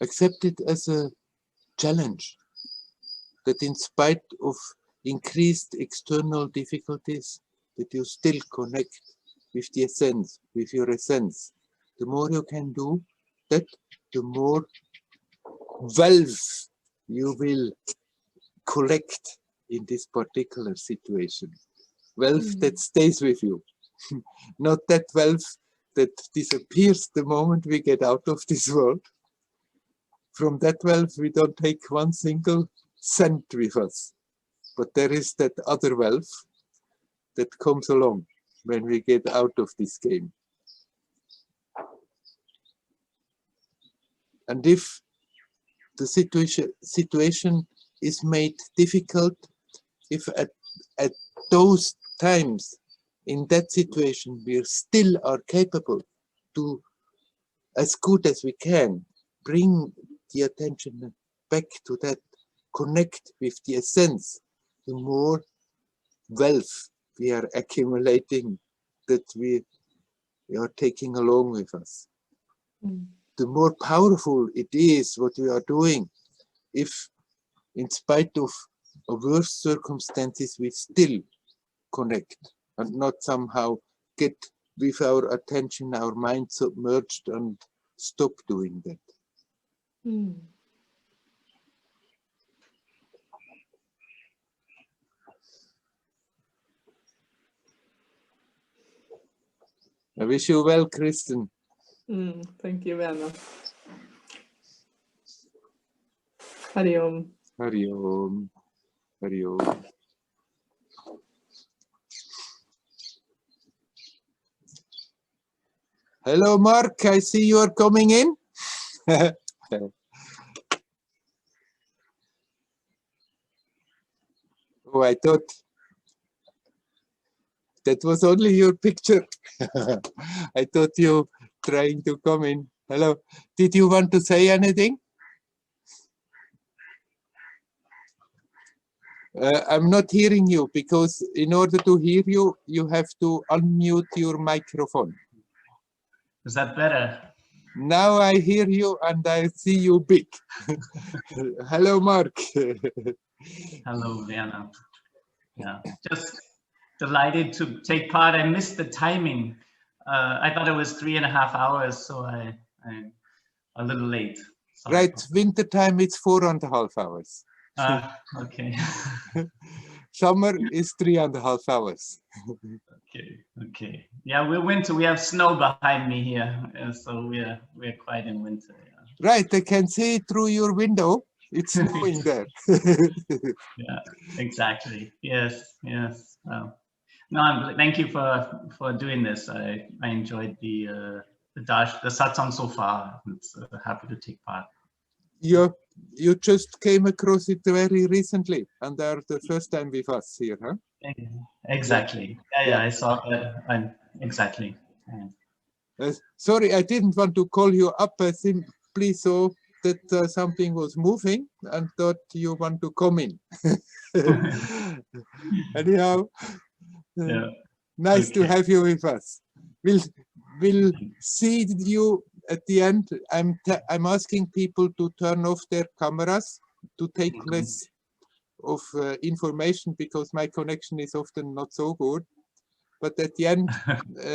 Accept it as a challenge, that in spite of increased external difficulties, that you still connect with the essence, with your essence. The more you can do that, the more wealth you will collect in this particular situation. Wealth that stays with you, not that wealth that disappears the moment we get out of this world. From that wealth, we don't take one single cent with us. But there is that other wealth that comes along when we get out of this game. And if the situation is made difficult, if at those times, in that situation, we still are capable to, as good as we can, bring the attention back to that, connect with the essence, the more wealth we are accumulating, that we are taking along with us. The more powerful it is what we are doing, if in spite of worse circumstances we still connect and not somehow get with our attention, our mind submerged and stop doing that. I wish you well, Kristen. Thank you, Werner. Hari Om. Hari Om. Hari Om. Hello, Mark. I see you are coming in. Oh, I thought that was only your picture. I thought you trying to come in. Hello. Did you want to say anything? I'm not hearing you, because in order to hear you, you have to unmute your microphone. Is that better? Now I hear you and I see you big. Hello, Mark. Hello, Werner. Yeah, just delighted to take part. I missed the timing. I thought it was 3.5 hours, so I'm a little late. Sorry. Right, winter time it's 4.5 hours. Okay. Summer is 3.5 hours. Okay. Yeah, we're winter. We have snow behind me here, so we're quite in winter. Yeah. Right, I can see through your window. It's snowing there. Yeah, exactly. Yes. Well, no, thank you for doing this. I enjoyed the satsang so far. It's happy to take part. You just came across it very recently, and they're the first time with us here, huh? Exactly. Yeah. I saw that. Exactly. Sorry, I didn't want to call you up. I simply saw that something was moving and thought you want to come in. Anyhow, nice to have you with us. We'll see you at the end. I'm asking people to turn off their cameras to take less of information because my connection is often not so good. But at the end,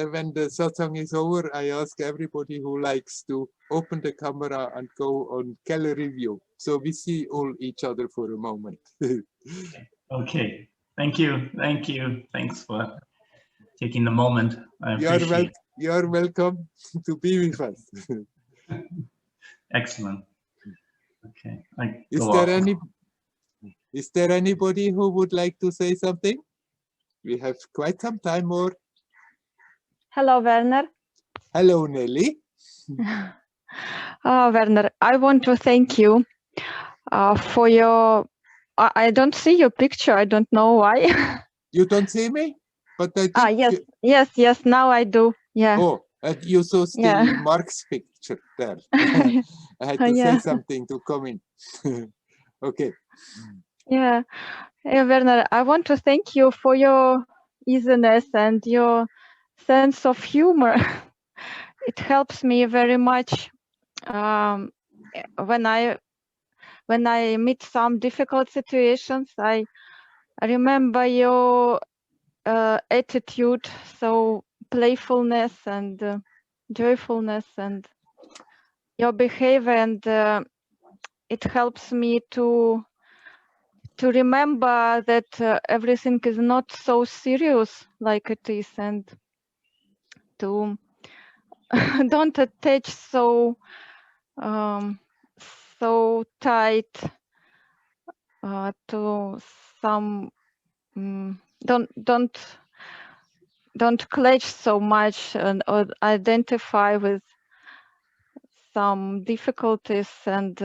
when the satsang is over, I ask everybody who likes to open the camera and go on gallery view. So we see all each other for a moment. Okay. Thank you. Thanks for taking the moment. I appreciate it. You're welcome to be with us. Excellent. Okay. Is there anybody who would like to say something? We have quite some time more. Hello, Werner. Hello, Nelly. Werner, I want to thank you for your... I don't see your picture. I don't know why. You don't see me? But I did. Yes, now I do. Yeah. Oh, you saw still Mark's picture there. I had to say something to come in. Okay. Yeah, Werner, I want to thank you for your easiness and your sense of humor. It helps me very much when I meet some difficult situations. I remember your attitude, so playfulness and joyfulness and your behavior, and it helps me to remember that everything is not so serious like it is, and to don't attach so tight to some don't clutch so much or identify with some difficulties and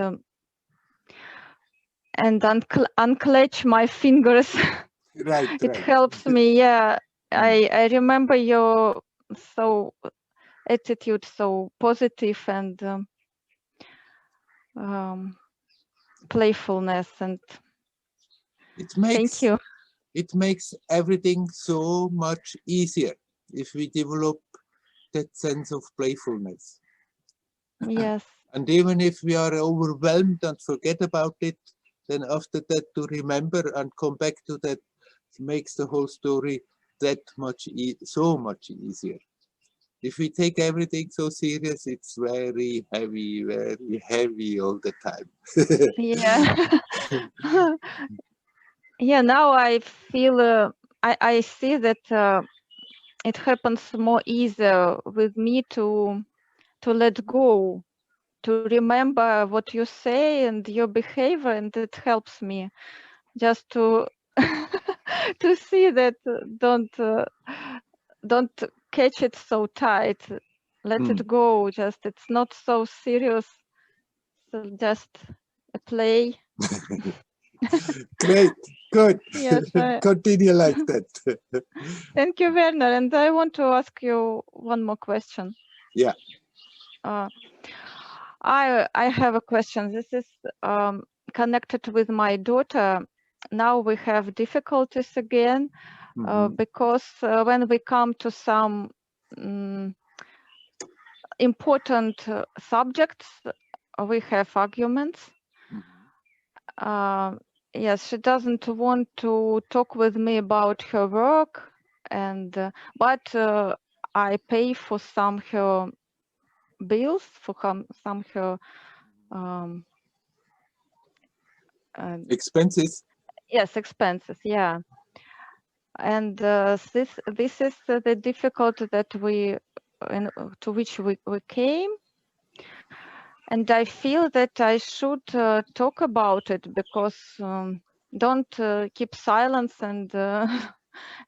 unclench my fingers. Right. It helps me. Yeah, I remember your attitude so positive and playfulness, and thank you. It makes everything so much easier if we develop that sense of playfulness. Yes. And even if we are overwhelmed and forget about it, then after that to remember and come back to that makes the whole story that much so much easier. If we take everything so serious, it's very heavy all the time. Yeah. Yeah, now I feel I see that it happens more easier with me to let go, to remember what you say and your behavior, and it helps me just to to see that don't catch it so tight, let it go, just it's not so serious, so just a play. Great, good. Yes, continue like that. Thank you, Werner, and I want to ask you one more question. Yeah. I have a question. This is connected with my daughter. Now we have difficulties again because when we come to some important subjects, we have arguments. Yes, she doesn't want to talk with me about her work, and but I pay for some her bills, for some her expenses. Yes, expenses. Yeah. and this is the difficulty that to which we came. And I feel that I should talk about it, because don't keep silence and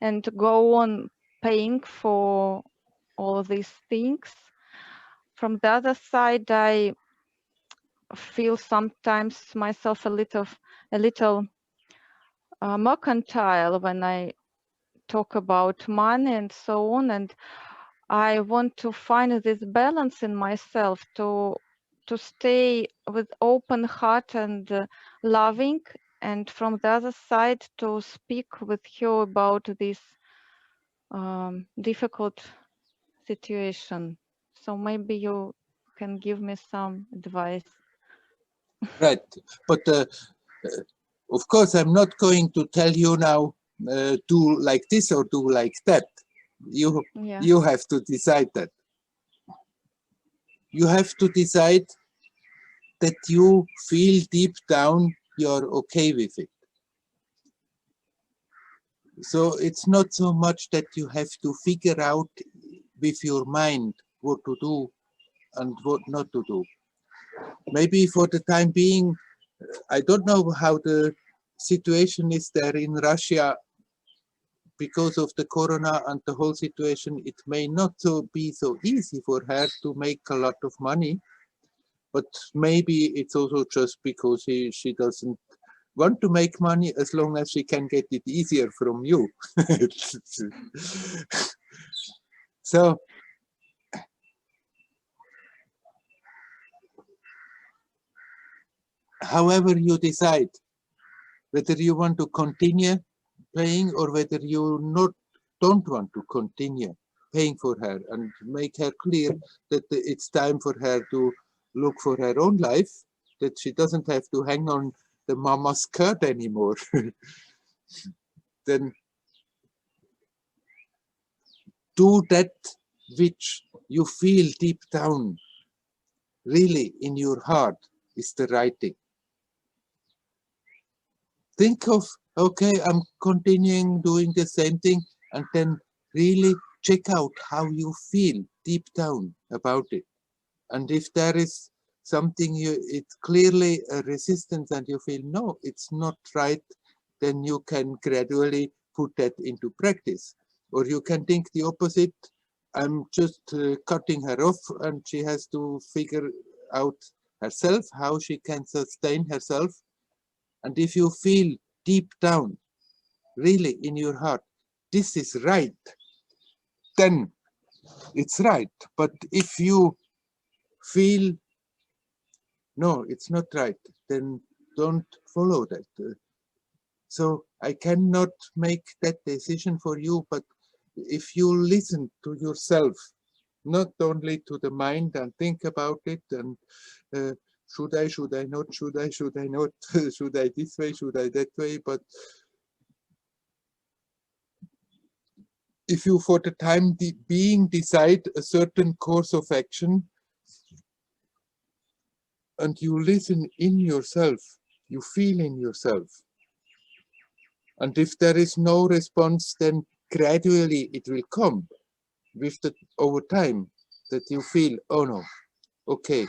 and go on paying for all these things. From the other side, I feel sometimes myself a little mercantile when I talk about money and so on, and I want to find this balance in myself to stay with open heart and loving, and from the other side to speak with her about this difficult situation. So maybe you can give me some advice. Right, but of course I'm not going to tell you now do like this or do like that. You have to decide that. You have to decide that you feel deep down you're okay with it. So it's not so much that you have to figure out with your mind what to do and what not to do. Maybe for the time being, I don't know how the situation is there in Russia because of the corona and the whole situation. It may not be so easy for her to make a lot of money, but maybe it's also just because she doesn't want to make money as long as she can get it easier from you. So however you decide, whether you want to continue paying or whether you don't want to continue paying for her, and make her clear that it's time for her to look for her own life, that she doesn't have to hang on the mama's skirt anymore. Then do that which you feel deep down, really in your heart, is the right thing. Think of, okay, I'm continuing doing the same thing, and then really check out how you feel deep down about it. And if there is something it's clearly a resistance and you feel, no, it's not right, then you can gradually put that into practice. Or you can think the opposite, I'm just cutting her off and she has to figure out herself how she can sustain herself. And if you feel deep down, really in your heart, this is right, then it's right. But if you feel, no, it's not right, then don't follow that. So I cannot make that decision for you, but if you listen to yourself, not only to the mind and think about it and should I not, should I not, should I this way, should I that way, but if you for the time being decide a certain course of action and you listen in yourself, you feel in yourself, and if there is no response, then gradually it will come with over time that you feel, oh no, okay,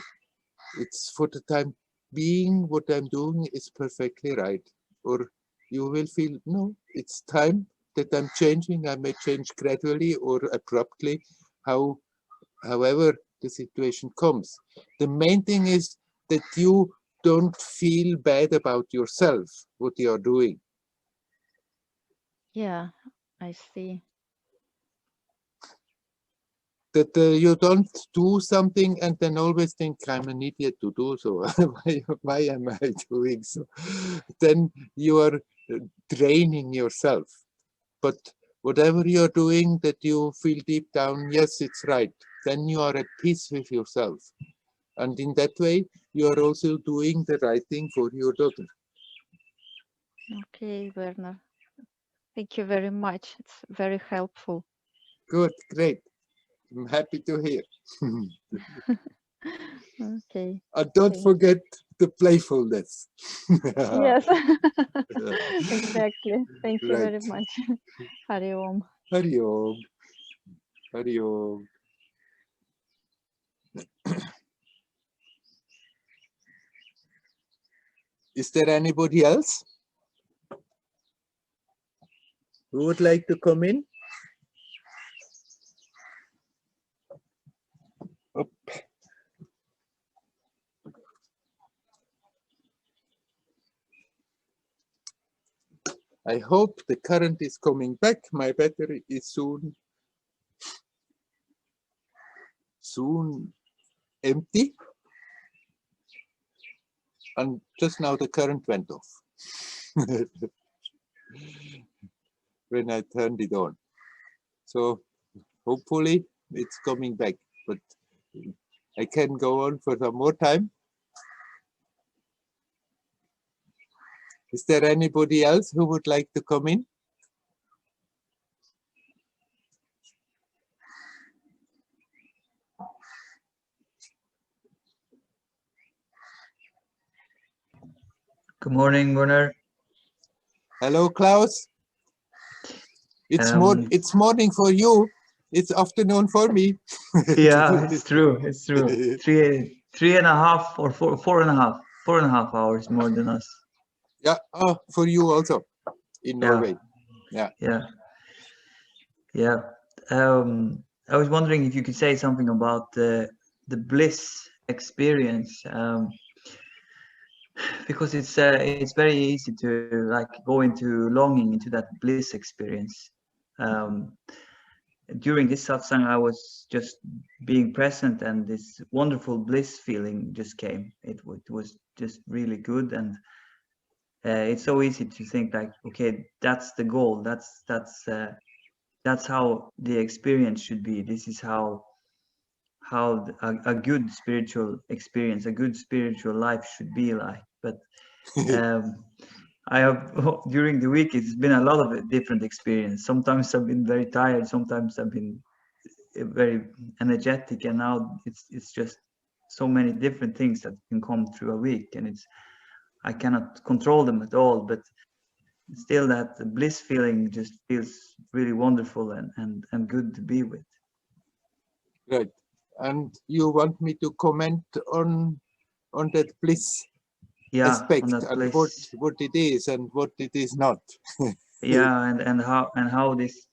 it's for the time being what I'm doing is perfectly right. Or you will feel, no, it's time that I'm changing. I may change gradually or abruptly, however the situation comes. The main thing is that you don't feel bad about yourself, what you're doing. Yeah, I see. That you don't do something and then always think I'm an idiot to do so. why am I doing so? Then you are draining yourself. But whatever you're doing that you feel deep down, yes, it's right. Then you are at peace with yourself. And in that way, you are also doing the right thing for your daughter. Okay, Werner. Thank you very much. It's very helpful. Good, great. I'm happy to hear. Okay. And don't Okay. forget the playfulness. Yes. Exactly. Thank you Right. very much. Hari Om. Hari Om. Hari Om. Is there anybody else who would like to come in? Up. I hope the current is coming back. My battery is soon empty. And just now the current went off when I turned it on. So hopefully it's coming back, but I can go on for some more time. Is there anybody else who would like to come in? Good morning, Werner. Hello, Klaus. It's morning for you. It's afternoon for me. Yeah, it's true. It's true. Three and a half or four and a half hours more than us. Yeah, for you also in Norway. Yeah. I was wondering if you could say something about the bliss experience, because it's very easy to like go into longing into that bliss experience. During this satsang, I was just being present, and this wonderful bliss feeling just came. It was just really good, and it's so easy to think like, okay, that's the goal. That's how the experience should be. This is how a good spiritual experience, a good spiritual life should be like. But I have during the week it's been a lot of different experience. Sometimes I've been very tired, sometimes I've been very energetic, and now it's just so many different things that can come through a week, and I cannot control them at all, but still that bliss feeling just feels really wonderful and good to be with. Right. And you want me to comment on that bliss aspect, and what it is and what it is not. Yeah, and how this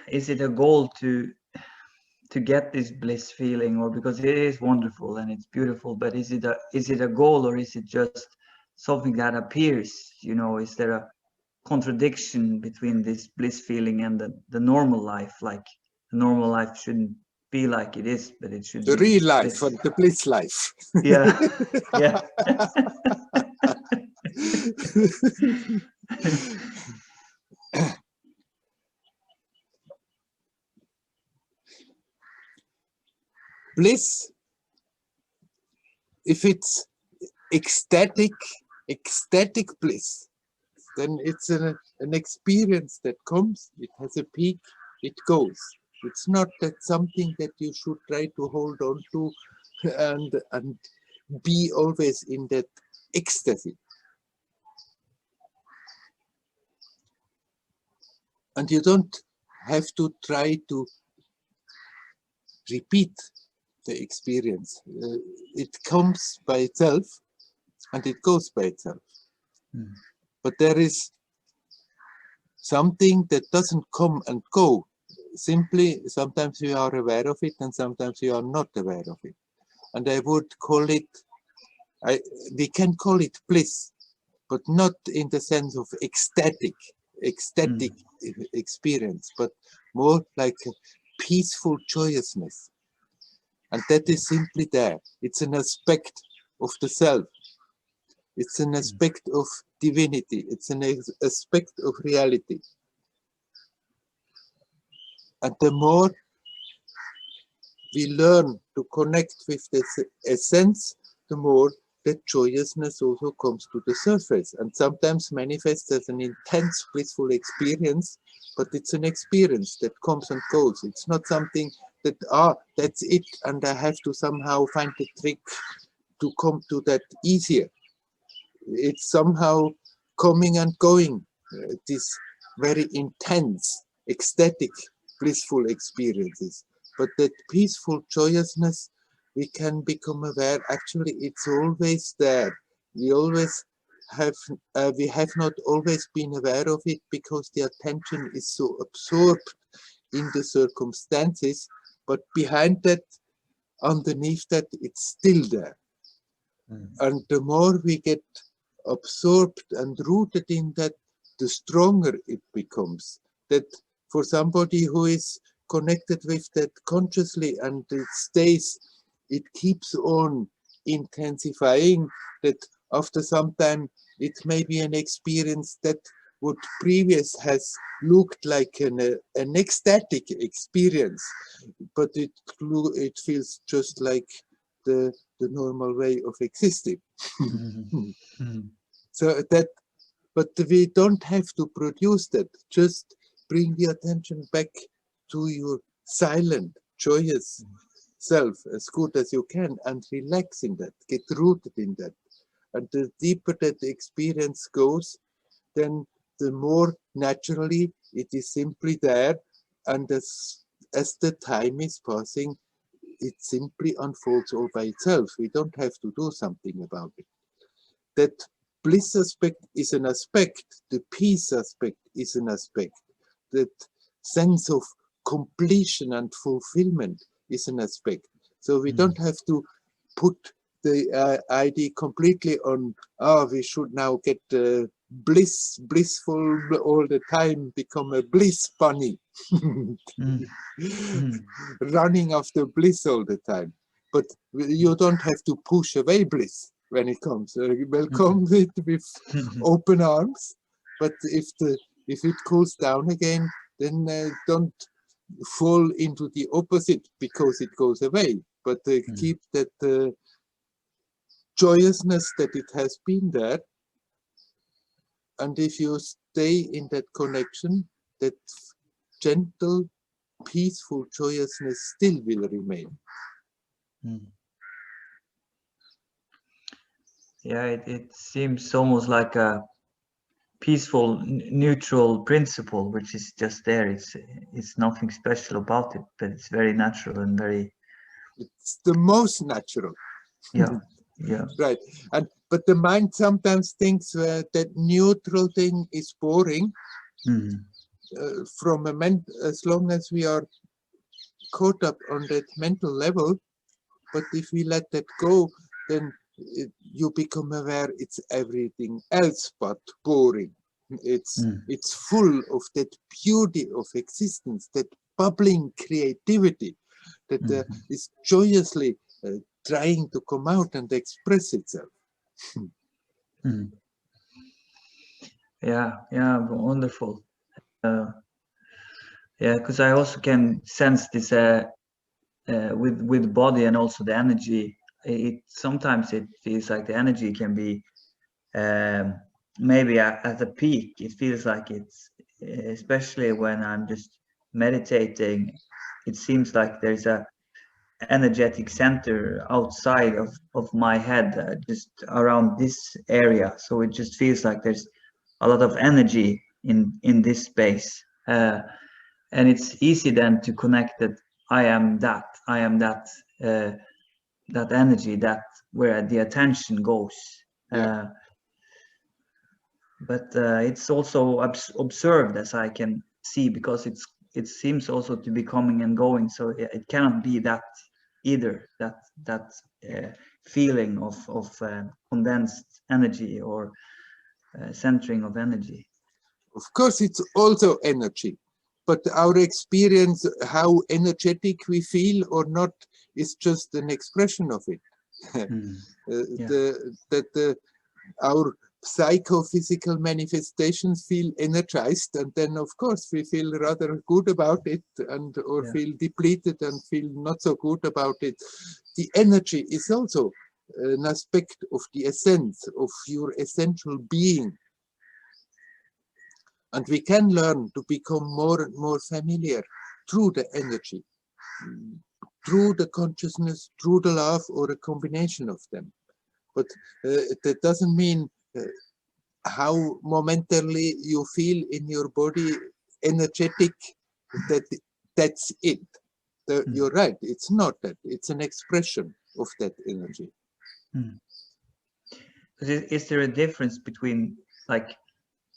is it a goal to get this bliss feeling, or because it is wonderful and it's beautiful, but is it a goal, or is it just something that appears? You know, is there a contradiction between this bliss feeling and the normal life? Like the normal life shouldn't be like it is, but it should the be real life and the bliss life. Yeah. Yeah. Bliss, if it's ecstatic bliss, then it's an experience that comes, it has a peak, it goes. It's not that something that you should try to hold on to and be always in that ecstasy. And you don't have to try to repeat the experience. It comes by itself and it goes by itself. Mm. But there is something that doesn't come and go. Simply, sometimes you are aware of it and sometimes you are not aware of it. And I would call it, we can call it bliss, but not in the sense of ecstatic experience, but more like a peaceful joyousness. And that is simply there. It's an aspect of the self. It's an aspect of divinity. It's an aspect of reality. And the more we learn to connect with this essence, the more that joyousness also comes to the surface and sometimes manifests as an intense blissful experience, but it's an experience that comes and goes. It's not something that that's it, and I have to somehow find the trick to come to that easier. It's somehow coming and going, these very intense, ecstatic, blissful experiences. But that peaceful joyousness, we can become aware, actually it's always there. We always have, we have not always been aware of it because the attention is so absorbed in the circumstances, but behind that, underneath that, it's still there. And the more we get absorbed and rooted in that, the stronger it becomes. That for somebody who is connected with that consciously and it stays, it keeps on intensifying, that after some time it may be an experience that what previous has looked like an ecstatic experience, but it feels just like the normal way of existing. So that, but we don't have to produce that. Just bring the attention back to your silent, joyous self as good as you can and relax in that, get rooted in that. And the deeper that the experience goes, then the more naturally it is simply there. And as the time is passing, it simply unfolds all by itself. We don't have to do something about it. That bliss aspect is an aspect, the peace aspect is an aspect, that sense of completion and fulfillment is an aspect. So we don't have to put the idea completely on, we should now get blissful all the time, become a bliss bunny, running after bliss all the time. But you don't have to push away bliss when it comes. Welcome it with open arms. But if it cools down again, then don't fall into the opposite because it goes away. But keep that joyousness that it has been there. And if you stay in that connection, that gentle, peaceful joyousness still will remain. Yeah, it seems almost like a peaceful, neutral principle, which is just there. It's nothing special about it, but it's very natural and very. It's the most natural. Yeah, yeah. Right. But the mind sometimes thinks that neutral thing is boring. From as long as we are caught up on that mental level, but if we let that go, then you become aware it's everything else but boring. It's full of that beauty of existence, that bubbling creativity that is joyously trying to come out and express itself. Yeah, wonderful. Yeah, because I also can sense this with body and also the energy. Sometimes it feels like the energy can be maybe at the peak. It feels like it's, especially when I'm just meditating, it seems like there's a energetic center outside of my head, just around this area. So it just feels like there's a lot of energy in this space, and it's easy then to connect that I am that energy, that where the attention goes. But it's also observed, as I can see, because it seems also to be coming and going. So it cannot be that either, that feeling of condensed energy or centering of energy. Of course, it's also energy, but our experience, how energetic we feel or not, is just an expression of it. Our psychophysical manifestations feel energized, and then of course we feel rather good about it, or feel depleted and feel not so good about it. The energy is also an aspect of the essence of your essential being, and we can learn to become more and more familiar through the energy. through the consciousness, through the love, or a combination of them. But that doesn't mean how momentarily you feel in your body, energetic, that's it. You're right, it's not that, it's an expression of that energy. Is there a difference between like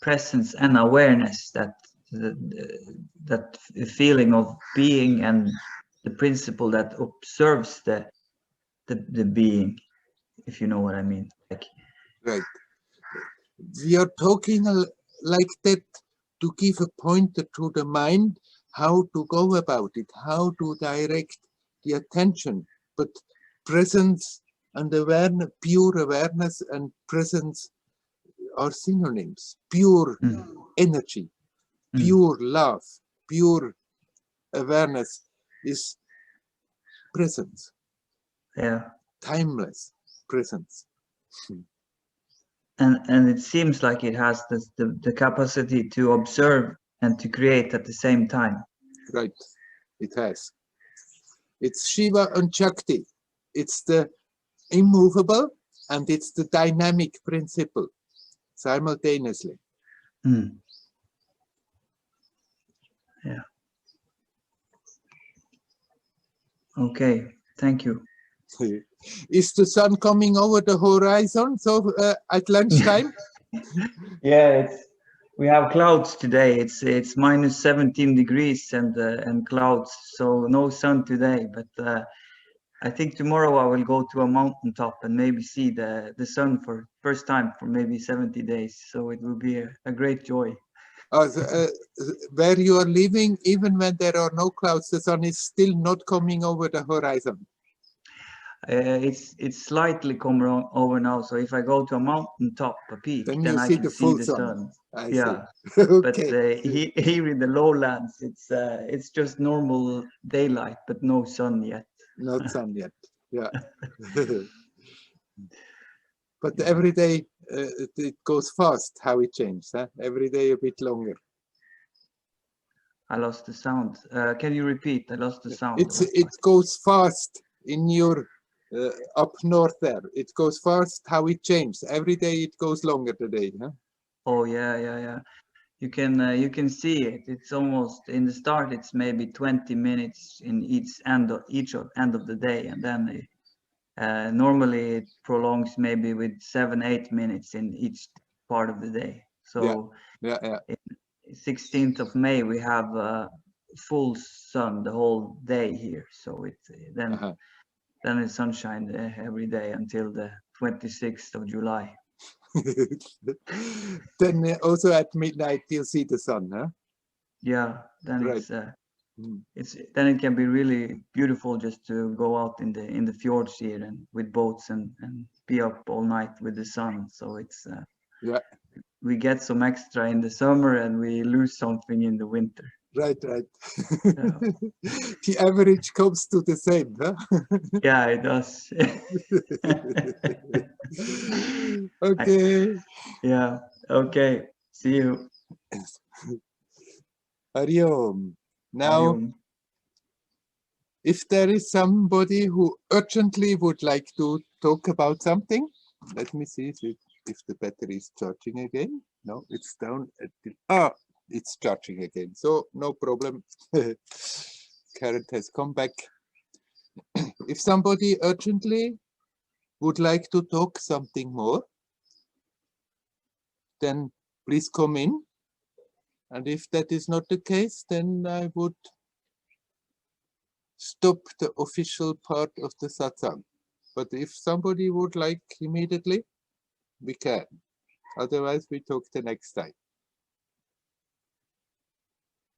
presence and awareness, that feeling of being, and the principle that observes the being, if you know what I mean? Like, right. We are talking like that to give a pointer to the mind how to go about it, how to direct the attention. But presence and awareness, pure awareness and presence are synonyms. Pure energy, pure love, pure awareness is presence. Yeah. Timeless presence. And it seems like it has the capacity to observe and to create at the same time. Right, it has. It's Shiva and Shakti. It's the immovable and it's the dynamic principle simultaneously. Yeah. Okay, thank you. Is the sun coming over the horizon so at lunchtime? Yeah, we have clouds today. It's minus 17 degrees and clouds, so no sun today. But I think tomorrow I will go to a mountaintop and maybe see the sun for first time for maybe 70 days. So it will be a great joy. Where you are living, even when there are no clouds, the sun is still not coming over the horizon. It's slightly coming over now. So if I go to a mountaintop, a peak, then I can see the sun. Yeah, okay. But here in the lowlands, it's just normal daylight, but no sun yet. Not sun yet. Yeah. But every day it goes fast. How it changes? Huh? Every day a bit longer. I lost the sound. Can you repeat? I lost the sound. It goes fast in your up north there. It goes fast. How it changes? Every day it goes longer today. Huh? Oh yeah. You can see it. It's almost in the start. It's maybe 20 minutes in each end of the day, and then normally it prolongs maybe with 7-8 minutes in each part of the day. So yeah. 16th of May we have full sun the whole day here. So then it's sunshine every day until the 26th of July. Then also at midnight you'll see the sun, huh? Yeah, then right. Then it can be really beautiful just to go out in the fjords here and with boats and be up all night with the sun. So it's we get some extra in the summer and we lose something in the winter. Right. Yeah. The average comes to the same, huh? Yeah, it does. Okay. Yeah. Okay. See you. Hariom. Now, if there is somebody who urgently would like to talk about something, let me see if the battery is charging again. No, it's down at the, it's charging again. So no problem. Current has come back. If somebody urgently would like to talk something more, then please come in. And if that is not the case, then I would stop the official part of the satsang. But if somebody would like immediately, we can. Otherwise, we talk the next time.